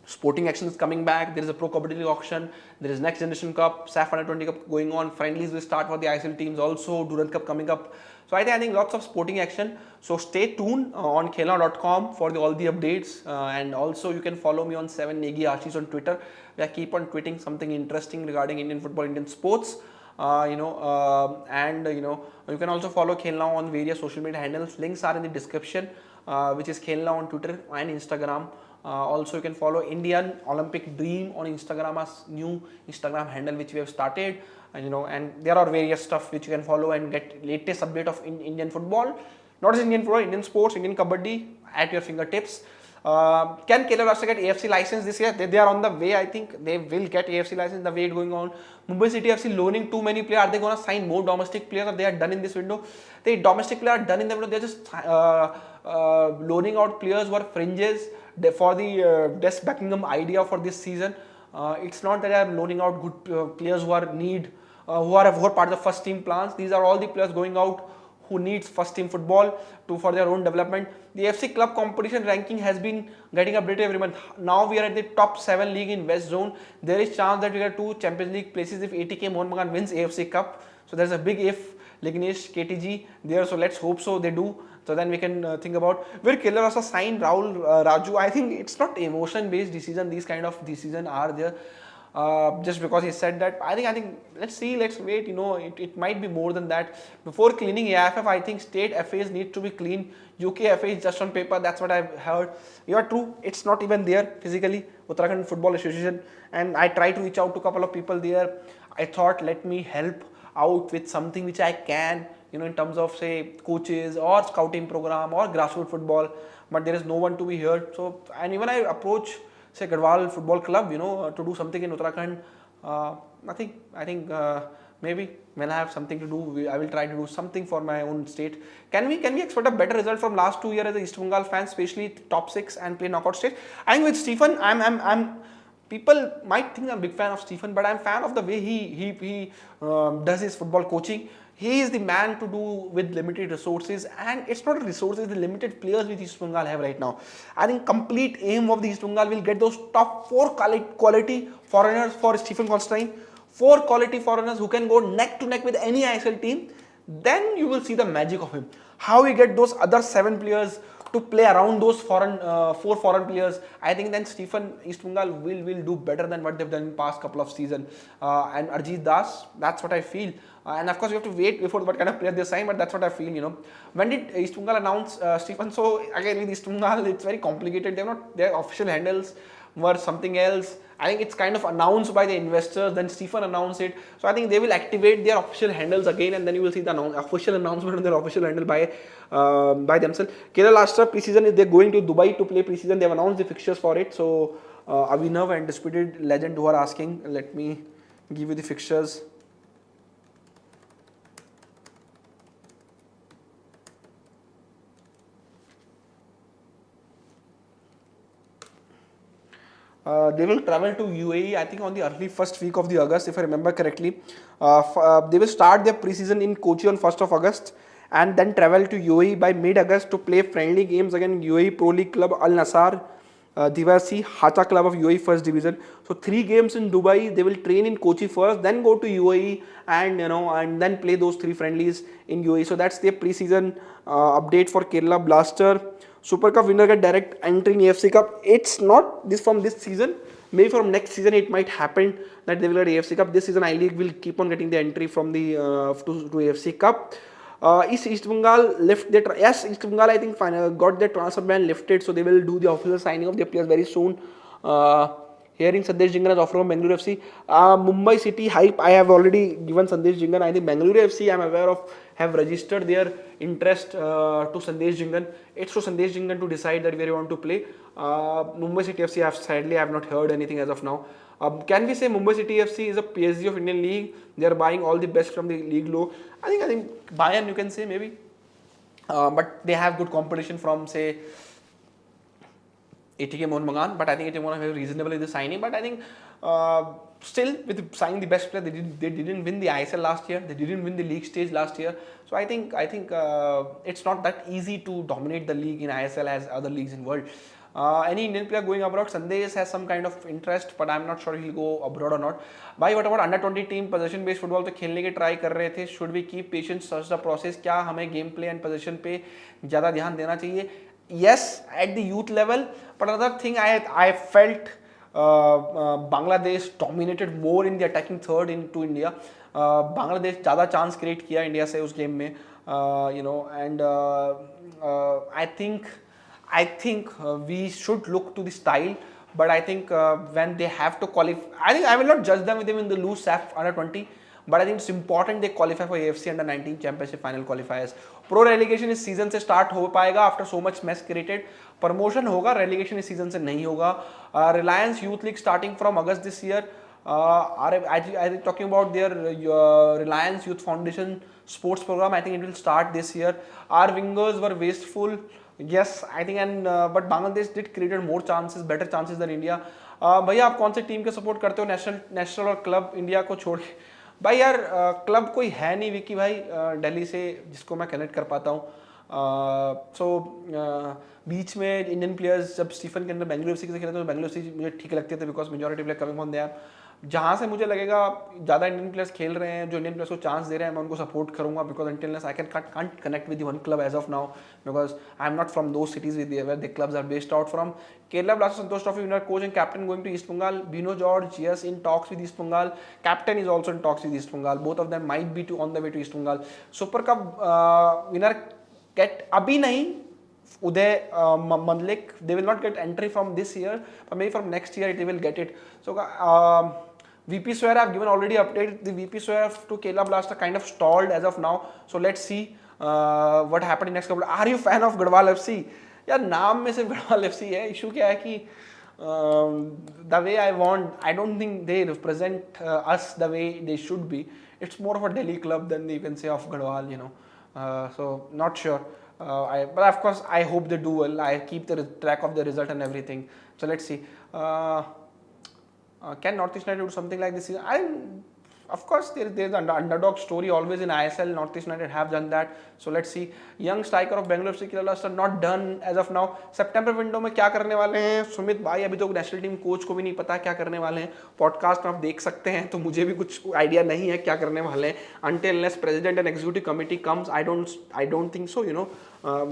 Sporting action is coming back. There is a Pro Kabaddi League auction. There is Next Generation Cup, SAF Under 20 Cup going on. Friendlies will start for the ISL teams also. Durand Cup coming up. So I think lots of sporting action. So stay tuned on khelna.com for all the updates. And also you can follow me on 7 Negi Ashish on Twitter. I keep on tweeting something interesting regarding Indian football, Indian sports. And you can also follow Khelna on various social media handles. Links are in the description, which is Khelna on Twitter and Instagram. Also you can follow Indian Olympic Dream on Instagram as new Instagram handle which we have started, and there are various stuff which you can follow and get latest update of Indian football, not just Indian football, Indian sports, Indian kabaddi at your fingertips. Can Kerala Blasters get AFC license this year? They are on the way. I think they will get AFC license. The way it's going on. Mumbai City FC loaning too many players. Are they going to sign more domestic players? Or they are done in this window? The domestic players are done in the window. They're just loaning out players who are fringes for the Des Beckingham idea for this season. It's not that they are loaning out good players who are who are part of the first team plans. These are all the players going out who needs first team football for their own development. The FC club competition ranking has been getting updated every month. Now we are at the top 7 league in West Zone. There is chance that we get 2 Champions League places if ATK Mohun Bagan wins AFC Cup. So there's a big if. Lignesh, KTG there. So let's hope so they do. So then we can think about will Kerala also sign Rahul Raju. I think it's not emotion based decision. These kind of decision are there. Just because he said that, I think let's see, let's wait. It might be more than that. Before cleaning AIFF, I think state FAs need to be clean. UK FA is just on paper. That's what I've heard. You are true. It's not even there physically. Uttarakhand Football Association, and I tried to reach out to a couple of people there. I thought let me help out with something which I can. In terms of say coaches or scouting program or grassroots football, but there is no one to be heard. So, and even I approach say Garhwal Football Club, to do something in Uttarakhand, nothing. I think maybe when I have something to do, I will try to do something for my own state. Can we expect a better result from last 2 years as a East Bengal fan, especially top 6 and play knockout stage? I think with Stephen, I'm people might think I'm a big fan of Stephen, but I'm a fan of the way he does his football coaching. He is the man to do with limited resources, and it's not resources, the limited players which East Bengal have right now. I think complete aim of the East Bengal will get those top 4 quality foreigners for Stephen Constantine, 4 quality foreigners who can go neck to neck with any ISL team. Then you will see the magic of him. How we get those other 7 players to play around those 4 foreign players, I think then Stephen East Bengal will do better than what they've done in past couple of seasons. And Arjit Das, that's what I feel. And of course, we have to wait before what kind of player they sign, but that's what I feel. When did East Bengal announce Stephen? So again, with East Bengal, it's very complicated. Their official handles were something else. I think it's kind of announced by the investors, then Stephen announced it. So I think they will activate their official handles again, and then you will see the official announcement on their official handle by themselves. Kerala Blasters preseason is they're going to Dubai to play preseason. They've announced the fixtures for it. So Avinav and Disputed Legend who are asking, let me give you the fixtures. They will travel to UAE, I think on the early first week of the August, if I remember correctly. They will start their preseason in Kochi on 1st of August and then travel to UAE by mid-August to play friendly games against UAE Pro League club Al Nassr, Divasi, Hatta club of UAE First Division. So 3 games in Dubai. They will train in Kochi first, then go to UAE and then play those 3 friendlies in UAE. So that's their preseason update for Kerala Blaster. Super Cup winner get direct entry in AFC Cup. It's not this from this season. Maybe from next season it might happen that they will get AFC Cup. This season I-League will keep on getting the entry from the to AFC Cup. East Bengal left their East Bengal I think got their transfer ban lifted, so they will do the official signing of their players very soon. Hearing Sandesh Jingan has offered from Bengaluru FC. Mumbai City hype, I have already given Sandesh Jingan. I think Bengaluru FC I am aware of have registered their interest to Sandesh Jingan. It's to Sandesh Jingan to decide that where you want to play. Mumbai City FC I have not heard anything as of now. Can we say Mumbai City FC is a PSG of Indian League? They are buying all the best from the league low. I think Bayern you can say maybe. But they have good competition from say ATK Mohun Bagan, but I think ATK Mohun have reasonable in the signing. But I think still with signing the best player, they didn't win the ISL last year. They didn't win the league stage last year. So I think it's not that easy to dominate the league in ISL as other leagues in world. Any Indian player going abroad? Sandesh has some kind of interest, but I'm not sure he'll go abroad or not. Bhai, what about under 20 team possession based football तो खेलने के try कर रहे थे? Should we keep patient, search the process? क्या हमें game play and possession पे ज़्यादा ध्यान देना चाहिए? Yes, at the youth level, but another thing I felt Bangladesh dominated more in the attacking third into India. Bangladesh ज़्यादा chance create किया India से उस game में, and I think we should look to the style, but I think when they have to qualify, I think I will not judge them if they win the loose SAF under 20, but I think it's important they qualify for AFC Under-19 Championship final qualifiers. Pro relegation इस season से start हो पाएगा after so much match created. Promotion होगा, relegation इस season से नहीं होगा. Reliance youth league starting from August this year. I talking about their Reliance Youth Foundation sports program. I think it will start this year. Our wingers were wasteful. Yes, I think, and but Bangladesh did created more chances, better chances than India. भैया आप कौन से team के support करते हो, national और club India को छोड़ के? भाई यार क्लब कोई है नहीं विकी भाई दिल्ली से जिसको मैं कनेक्ट कर पाता हूँ. सो बीच में इंडियन प्लेयर्स जब स्टीफन के अंदर बेंगलुरु एफसी से खेले तो बेंगलुरु एफसी मुझे ठीक लगते थे because majority player coming on their. जहाँ से मुझे लगेगा ज़्यादा इंडियन प्लेयर्स खेल रहे हैं, जो इंडियन प्लेयर्स को चांस दे रहे हैं, मैं उनको सपोर्ट करूँगा because until I can't connect with one club as of now because I am not from those cities where the clubs are based out from. Kerala Blasters Santosh Trophy winner, coach and captain going to East Bengal. Bino George, yes, in talks with East Bengal. Captain is also in talks with East Bengal. Both of them might be on the way to East Bengal. Super Cup winner get अभी नहीं. Uday Mandlik, they will not get entry from this year, but maybe from next year they will get it. So VP Swear, I've given already update. The VP Swear to Kerala Blaster kind of stalled as of now. So let's see what happened in next couple. Are you fan of Garhwal FC? यार नाम में सिर्फ Garhwal FC है. Issue क्या है कि the way I want, I don't think they represent us the way they should be. It's more of a Delhi club than you can say of Garhwal, you know. So not sure. But of course, I hope they do well. I keep the track of the result and everything. So let's see. Can Northeast United do something like this? Of course, there's an underdog story always in ISL. Northeast United have done that. So let's see. Young striker of Bengaluru FC Kerala Blaster not done as of now. September window में क्या करने वाले हैं सुमित भाई? अभी तो national team coach को भी नहीं पता क्या करने वाले हैं. पॉडकास्ट में आप देख सकते हैं, तो मुझे भी कुछ आइडिया नहीं है क्या करने वाले हैं. Until unless president and executive committee comes, I don't think so. You know,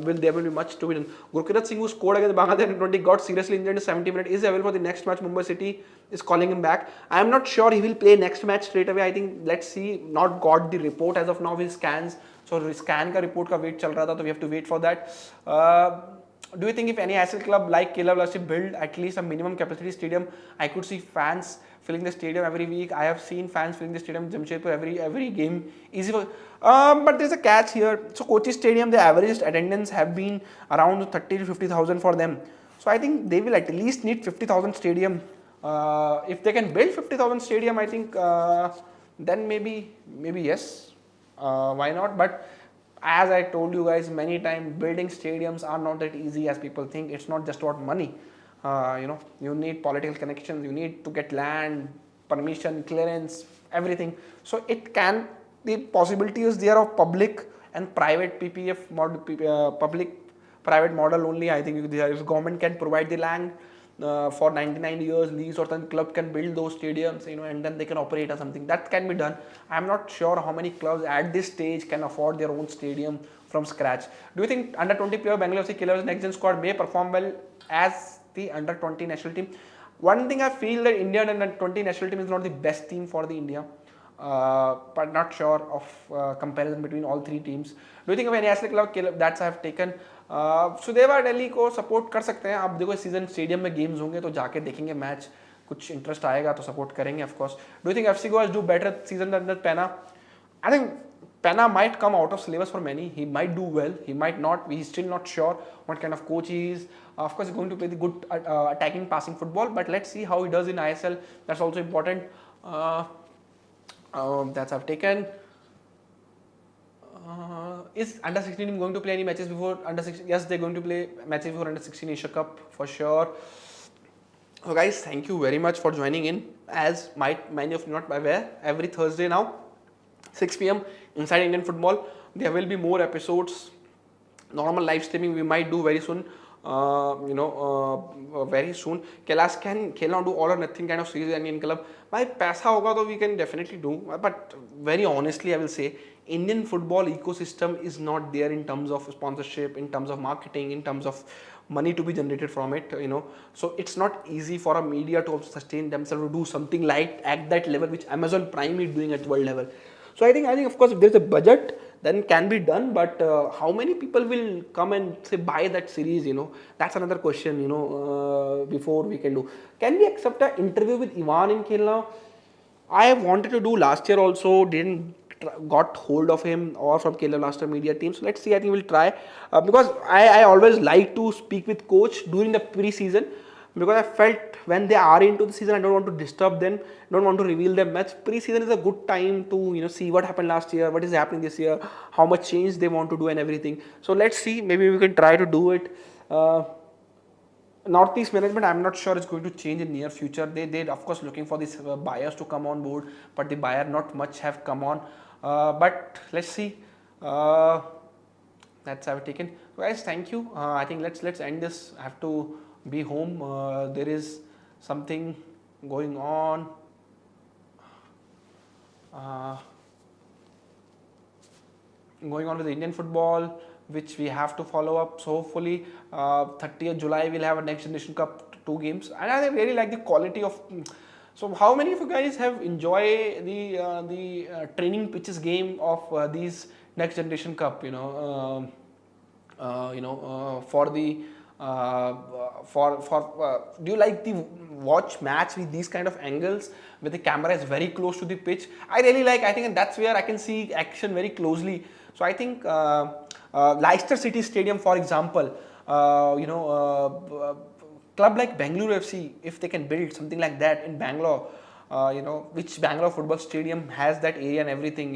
there will be much to be done. Gurkirat Singh, who scored against Bangladesh in 20, got seriously injured in 70 minutes, is available for the next match. Mumbai City is calling him back. I am not sure he will play next match straight away. I think let's see. Not got the report as of now. His scans. So scan का report का wait चल रहा था, तो we have to wait for that. Do you think if any ISL club like Kerala Blasters build at least a minimum capacity stadium, I could see fans filling the stadium every week? I have seen fans filling the stadium Jamshedpur every game. Easy for, but there's a catch here. So Kochi Stadium, the average attendance have been around 30 to 50,000 for them. So I think they will at least need 50,000 stadium. If they can build 50,000 stadium, I think then maybe yes. Why not? But as I told you guys many times, building stadiums are not that easy as people think. It's not just about money. You know, you need political connections, you need to get land, permission, clearance, everything. So it can, the possibility is there of public and private PPF model, public-private model only. I think if government can provide the land for 99 years lease, or then club can build those stadiums, you know, and then they can operate or something. That can be done. I'm not sure how many clubs at this stage can afford their own stadium from scratch. Do you think under 20 player Bengaluru FC Killers next gen squad may perform well as the under 20 national team? One thing I feel that Indian under 20 national team is not the best team for the India. But not sure of comparison between all three teams. Do you think of any ISL club that I have taken? Sudeva Delhi को support कर सकते हैं. आप देखो इस season stadium में games होंगे तो जाके देखेंगे मैच, कुछ इंटरेस्ट आएगा तो सपोर्ट करेंगे of course. Do you think FC Goa do better season than Penna? I think Penna might come out of syllabus for many. He might do well. He might not. He's still not sure what kind of coach he is. Of course, he's going to play the good attacking, passing football. But let's see how he does in ISL. That's also important. That's I've taken. Is under 16 team going to play any matches before under 16? Yes, they're going to play matches before under 16 Asia Cup for sure. So guys, thank you very much for joining in. As many of you not aware, every Thursday now, 6 p.m. Inside Indian Football, there will be more episodes. Normal live streaming we might do very soon. Very soon. Kailash can do all or nothing kind of series in Indian club. By paisa hoga to we can definitely do. But very honestly, I will say, Indian football ecosystem is not there in terms of sponsorship, in terms of marketing, in terms of money to be generated from it. So it's not easy for a media to sustain themselves to do something like at that level which Amazon Prime is doing at world level. So I think of course if there's a budget, then can be done, but how many people will come and say buy that series, that's another question, before we can do. Can we accept an interview with Ivan in Khel Now? I wanted to do last year also, didn't got hold of him or from Kerala Blaster media team. So let's see. I think we'll try because I always like to speak with coach during the pre-season because I felt when they are into the season, I don't want to disturb them, don't want to reveal them much. Pre-season is a good time to see what happened last year, what is happening this year, how much change they want to do and everything. So let's see. Maybe we can try to do it. Northeast management, I'm not sure it's going to change in near future. They of course looking for these buyers to come on board, but the buyer not much have come on. But let's see. That's have taken. So guys, thank you. I think let's end this. I have to be home. There is something going on. Uh, Going on with Indian football, which we have to follow up. So hopefully, 30th July we'll have a Next Generation Cup 2 games, and I really like the quality of. So how many of you guys have enjoyed the training pitches game of these Next Generation Cup? For the do you like the watch match with these kind of angles where the camera is very close to the pitch? I really like. I think that's where I can see action very closely. So I think Leicester City Stadium, for example, club like Bangalore FC, if they can build something like that in Bangalore, which Bangalore football stadium has that area and everything.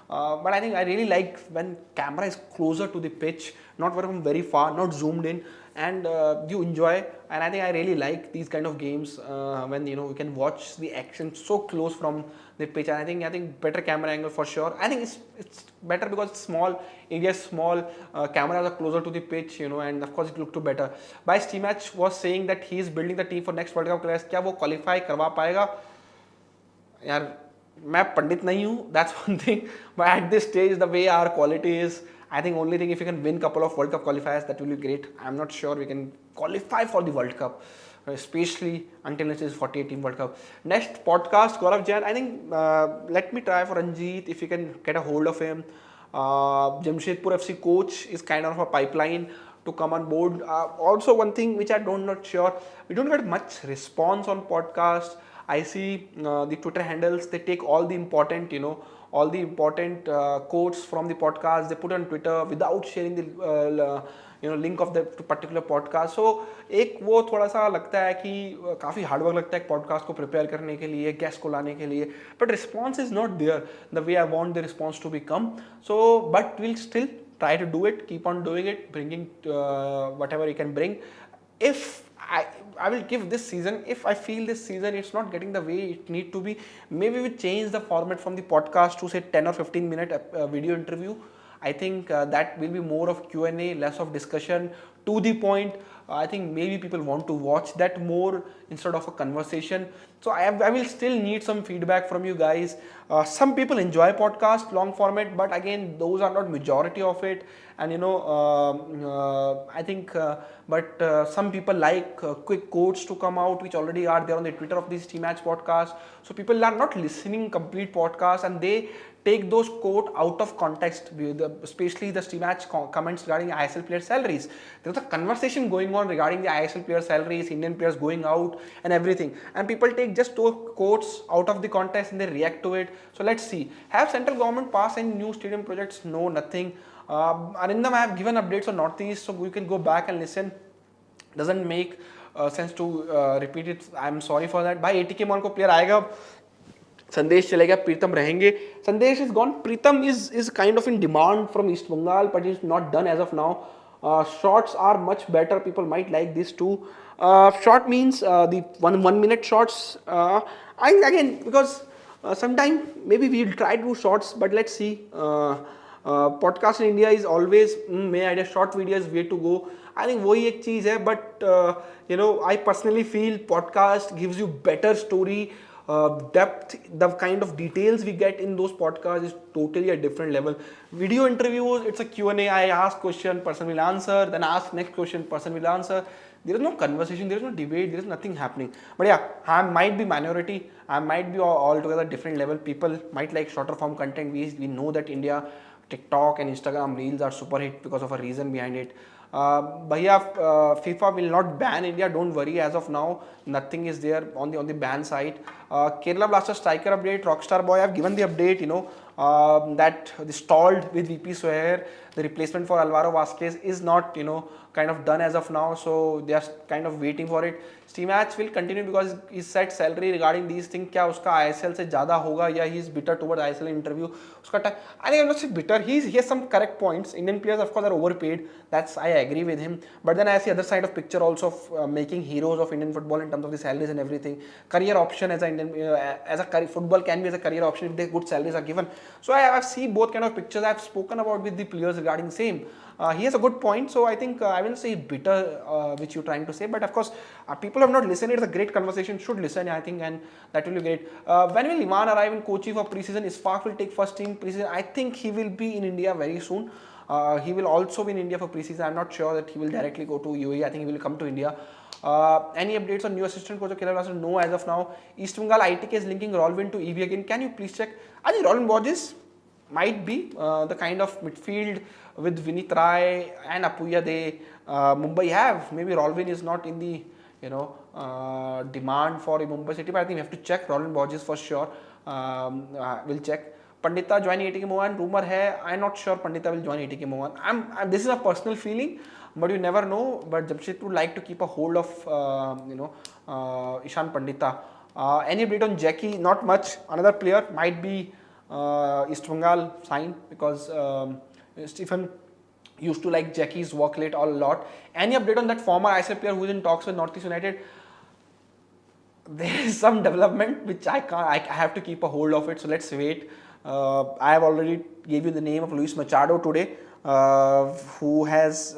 But I think I really like when camera is closer to the pitch, not from very far, not zoomed in, and you enjoy. And I think I really like these kind of games when you can watch the action so close from the pitch. And I think better camera angle for sure. I think it's better because it's small, area is small, cameras are closer to the pitch, and of course it looked better. By Steammatch was saying that he is building the team for next World Cup class. क्या वो qualify करवा पाएगा? यार मैं पंडित नहीं हूँ, that's one thing, but at this stage the way our quality is, I think only thing if you can win couple of World Cup qualifiers, that will be great. I'm not sure we can qualify for the World Cup, especially until it is 48 team World Cup. Next podcast, Gaurav Jain, I think let me try for Ranjit if you can get a hold of him. Jamshedpur FC coach is kind of a pipeline to come on board. Also one thing which I don't not sure, we don't get much response on podcast. I see the Twitter handles, they take all the important, quotes from the podcast, they put on Twitter without sharing the link of the particular podcast. So एक वो थोड़ा सा लगता है कि काफ़ी hard work लगता है पॉडकास्ट को प्रिपेयर करने के लिए, गेस्ट को लाने के लिए, but response is not there the way I want the response to be come. So but will still try to do it, keep on doing it, bringing whatever you can bring. If I will give this season, if I feel this season it's not getting the way it need to be, maybe we change the format from the podcast to say 10 or 15 minute video interview. I think that will be more of Q&A, less of discussion, to the point. I think maybe people want to watch that more instead of a conversation. So I will still need some feedback from you guys. Some people enjoy podcast, long format, but again, those are not majority of it. And I think, but some people like quick quotes to come out, which already are there on the Twitter of this T-Match podcast. So people are not listening complete podcast, and they take those quote out of context, especially the T-Match comments regarding ISL player salaries. There's a conversation going on regarding the ISL player salaries, Indian players going out and everything. And people take just those quotes out of the context and they react to it. So let's see. Have central government passed any new stadium projects? No, nothing. Arindam, I have given updates on Northeast, so you can go back and listen. Doesn't make sense to repeat it. I'm sorry for that. By 80k mall को player आएगा, संदेश चलेगा, प्रीतम रहेंगे. संदेश is gone. Pritam is kind of in demand from East Bengal, but it's not done as of now. Shorts are much better. People might like this too. Short means the one minute shorts. Again, because sometime maybe we'll try to do shorts, but let's see. Podcast in India is always may idea short videos way to go. I think वही एक चीज़ है, but I personally feel podcast gives you better story. Depth, the kind of details we get in those podcasts is totally a different level. Video interviews, it's a Q&A. I ask question, person will answer, then ask next question, person will answer. There is no conversation, there is no debate, there is nothing happening. But yeah, I might be minority, I might be altogether different level. People might like shorter form content. We know that India TikTok and Instagram reels are super hit because of a reason behind it. Bhaiya, FIFA will not ban India. Don't worry. As of now, nothing is there on the ban side. Kerala Blasters striker update. Rockstar Boy, I've given the update. That the stalled with VP Soher. The replacement for Alvaro Vasquez is not kind of done as of now. So they are kind of waiting for it. Steam match will continue because he said salary regarding these things. क्या उसका ISL से ज़्यादा होगा या he is bitter towards ISL interview. उसका I think I'm not saying bitter. He has some correct points. Indian players of course are overpaid. That's I agree with him. But then I see other side of picture also of making heroes of Indian football in terms of the salaries and everything. Career option as a football can be as a career option if the good salaries are given. So I've seen both kind of pictures. I've spoken about with the players regarding same. He has a good point, so I think I will say bitter, which you're trying to say, but of course, people have not listened. It's a great conversation, should listen, I think, and that will be great. When will Iman arrive in Kochi for preseason? Isfaq will take first team preseason. I think he will be in India very soon. He will also be in India for preseason. I'm not sure that he will directly go to UAE. I think he will come to India. Any updates on new assistant coach of Kerala Blasters? No, as of now. East Bengal ITK is linking Rolvin to EV again. Can you please check? I think Rolvin Borges might be the kind of midfield with Vinit Rai and Apuya they Mumbai have. Maybe Rolvin is not in the demand for a Mumbai City, but I think we have to check. Rolvin Borges for sure. We'll check. Pandita joining ATK Mohan. Rumor hai. I'm not sure Pandita will join ATK Mohan. This is a personal feeling, but you never know. But Jamshedpur would like to keep a hold of Ishan Pandita. Any update on Jackie? Not much. Another player might be East Bengal signed because Stephen used to like Jackie's work rate a lot. Any update on that former ISL player who is in talks with Northeast United? There is some development which I have to keep a hold of it. So let's wait. I have already gave you the name of Luis Machado today, who has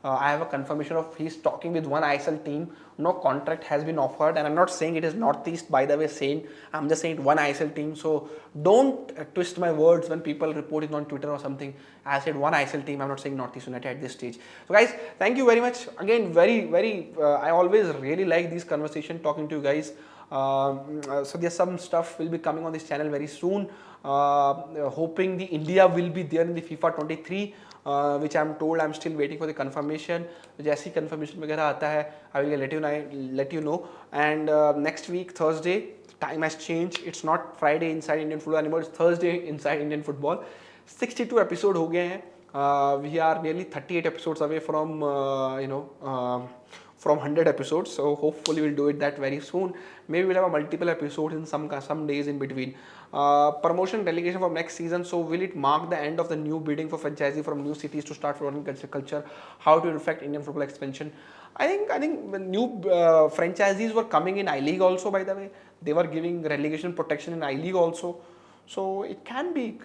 I have a confirmation of he's talking with one ISL team. No contract has been offered, and I'm not saying it is Northeast, by the way, saying I'm just saying one ISL team. So don't twist my words when people report it on Twitter or something. I said one ISL team. I'm not saying Northeast United at this stage. So guys, thank you very much. Again, very I always really like these conversations, talking to you guys. So there's some stuff will be coming on this channel very soon. Hoping the India will be there in the FIFA 23. Which I'm told. I'm still waiting for the confirmation. जैसी confirmation वगैरह आता है, I will let you know. And next week Thursday, time has changed. It's not Friday inside Indian football anymore. It's Thursday inside Indian football. 62 episode हो गए हैं. We are nearly 38 episodes away from from 100 episodes. So hopefully we'll do it that very soon. Maybe we'll have a multiple episodes in some days in between. Promotion relegation for next season. So will it mark the end of the new bidding for franchisee from new cities to start foreign culture? How to affect Indian football expansion? I think new franchisees were coming in I-League also, by the way. They were giving relegation protection in I-League also. So it can be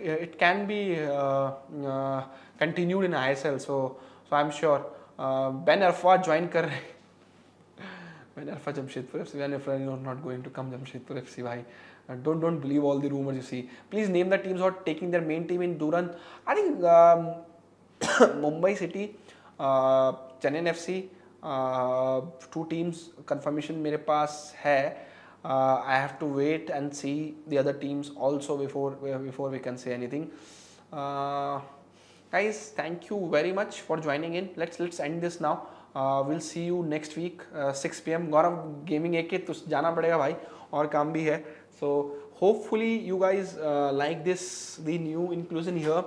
continued in ISL. So I'm sure Ben Arfa join kar rahe. Ben Arfa Jamshedpur FC. Ben Arfa is not going to come Jamshedpur FC. Bhai. Don't believe all the rumors you see. Please name the teams who are taking their main team in Duran. I think Mumbai City, Chennai FC, two teams confirmation मेरे पास है. I have to wait and see the other teams also before we can say anything. Guys, thank you very much for joining in. Let's end this now. We'll see you next week 6 PM. Gaurav gaming एक तो जाना पड़ेगा भाई और काम भी है. So hopefully you guys like the new inclusion here,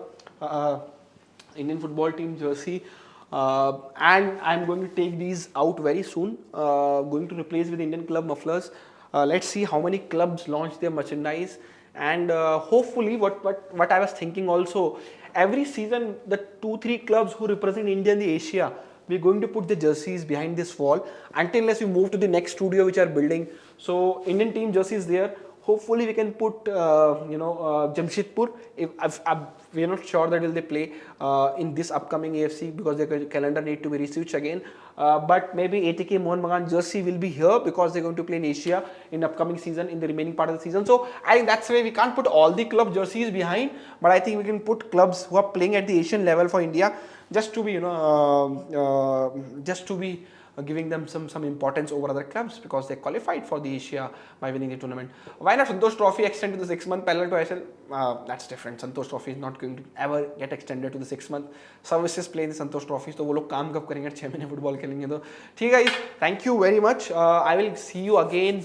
Indian football team jersey, and I'm going to take these out very soon. Going to replace with Indian club mufflers. Let's see how many clubs launch their merchandise, and hopefully what I was thinking also, every season the 2-3 clubs who represent India in the Asia, we're going to put the jerseys behind this wall unless we move to the next studio which are building. So Indian team jerseys there. Hopefully we can put Jamshedpur. We are not sure that will they play in this upcoming AFC because their calendar need to be researched again. But maybe ATK Mohun Bagan jersey will be here because they're going to play in Asia in upcoming season, in the remaining part of the season. So I think that's why we can't put all the club jerseys behind, but I think we can put clubs who are playing at the Asian level for India, just to be giving them some importance over other clubs because they qualified for the Asia by winning the tournament. Why not Santosh Trophy extend to the 6-month parallel to ISL? That's different. Santosh Trophy is not going to ever get extended to the 6-month. Services play in the Santosh Trophy, so वो लोग काम कब करेंगे 6 महीने football खेलेंगे तो ठीक है guys. Thank you very much. I will see you again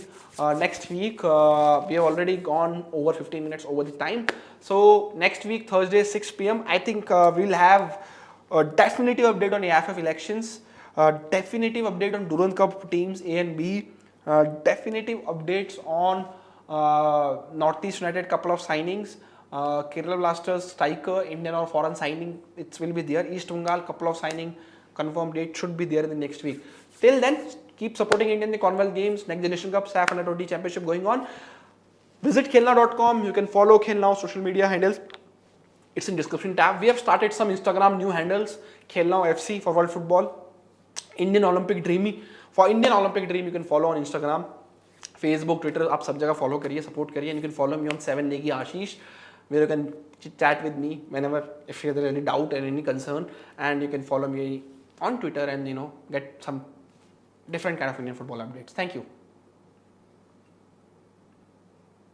next week. We have already gone over 15 minutes over the time. So next week Thursday 6 p.m. I think we'll have a definitive update on AFF elections. Definitive update on Durand Cup teams A and B. Definitive updates on Northeast United couple of signings. Kerala Blasters striker, Indian or foreign signing, it will be there. East Bengal couple of signing, confirmed date should be there in the next week. Till then, keep supporting India in the Commonwealth Games, Next Generation Cup, SAF Under 20 Championship going on. Visit khelna.com. You can follow Khelna social media handles. It's in description tab. We have started some Instagram new handles. Khelna FC for World Football. Indian Olympic Dreamy. For Indian Olympic Dream, you can follow on Instagram, Facebook, Twitter. आप सब जगह follow करिए, support करिए. And you can follow me on 7 Negi Ashish, where you can chat with me whenever if you have any doubt or any concern. And you can follow me on Twitter and get some different kind of Indian football updates. Thank you.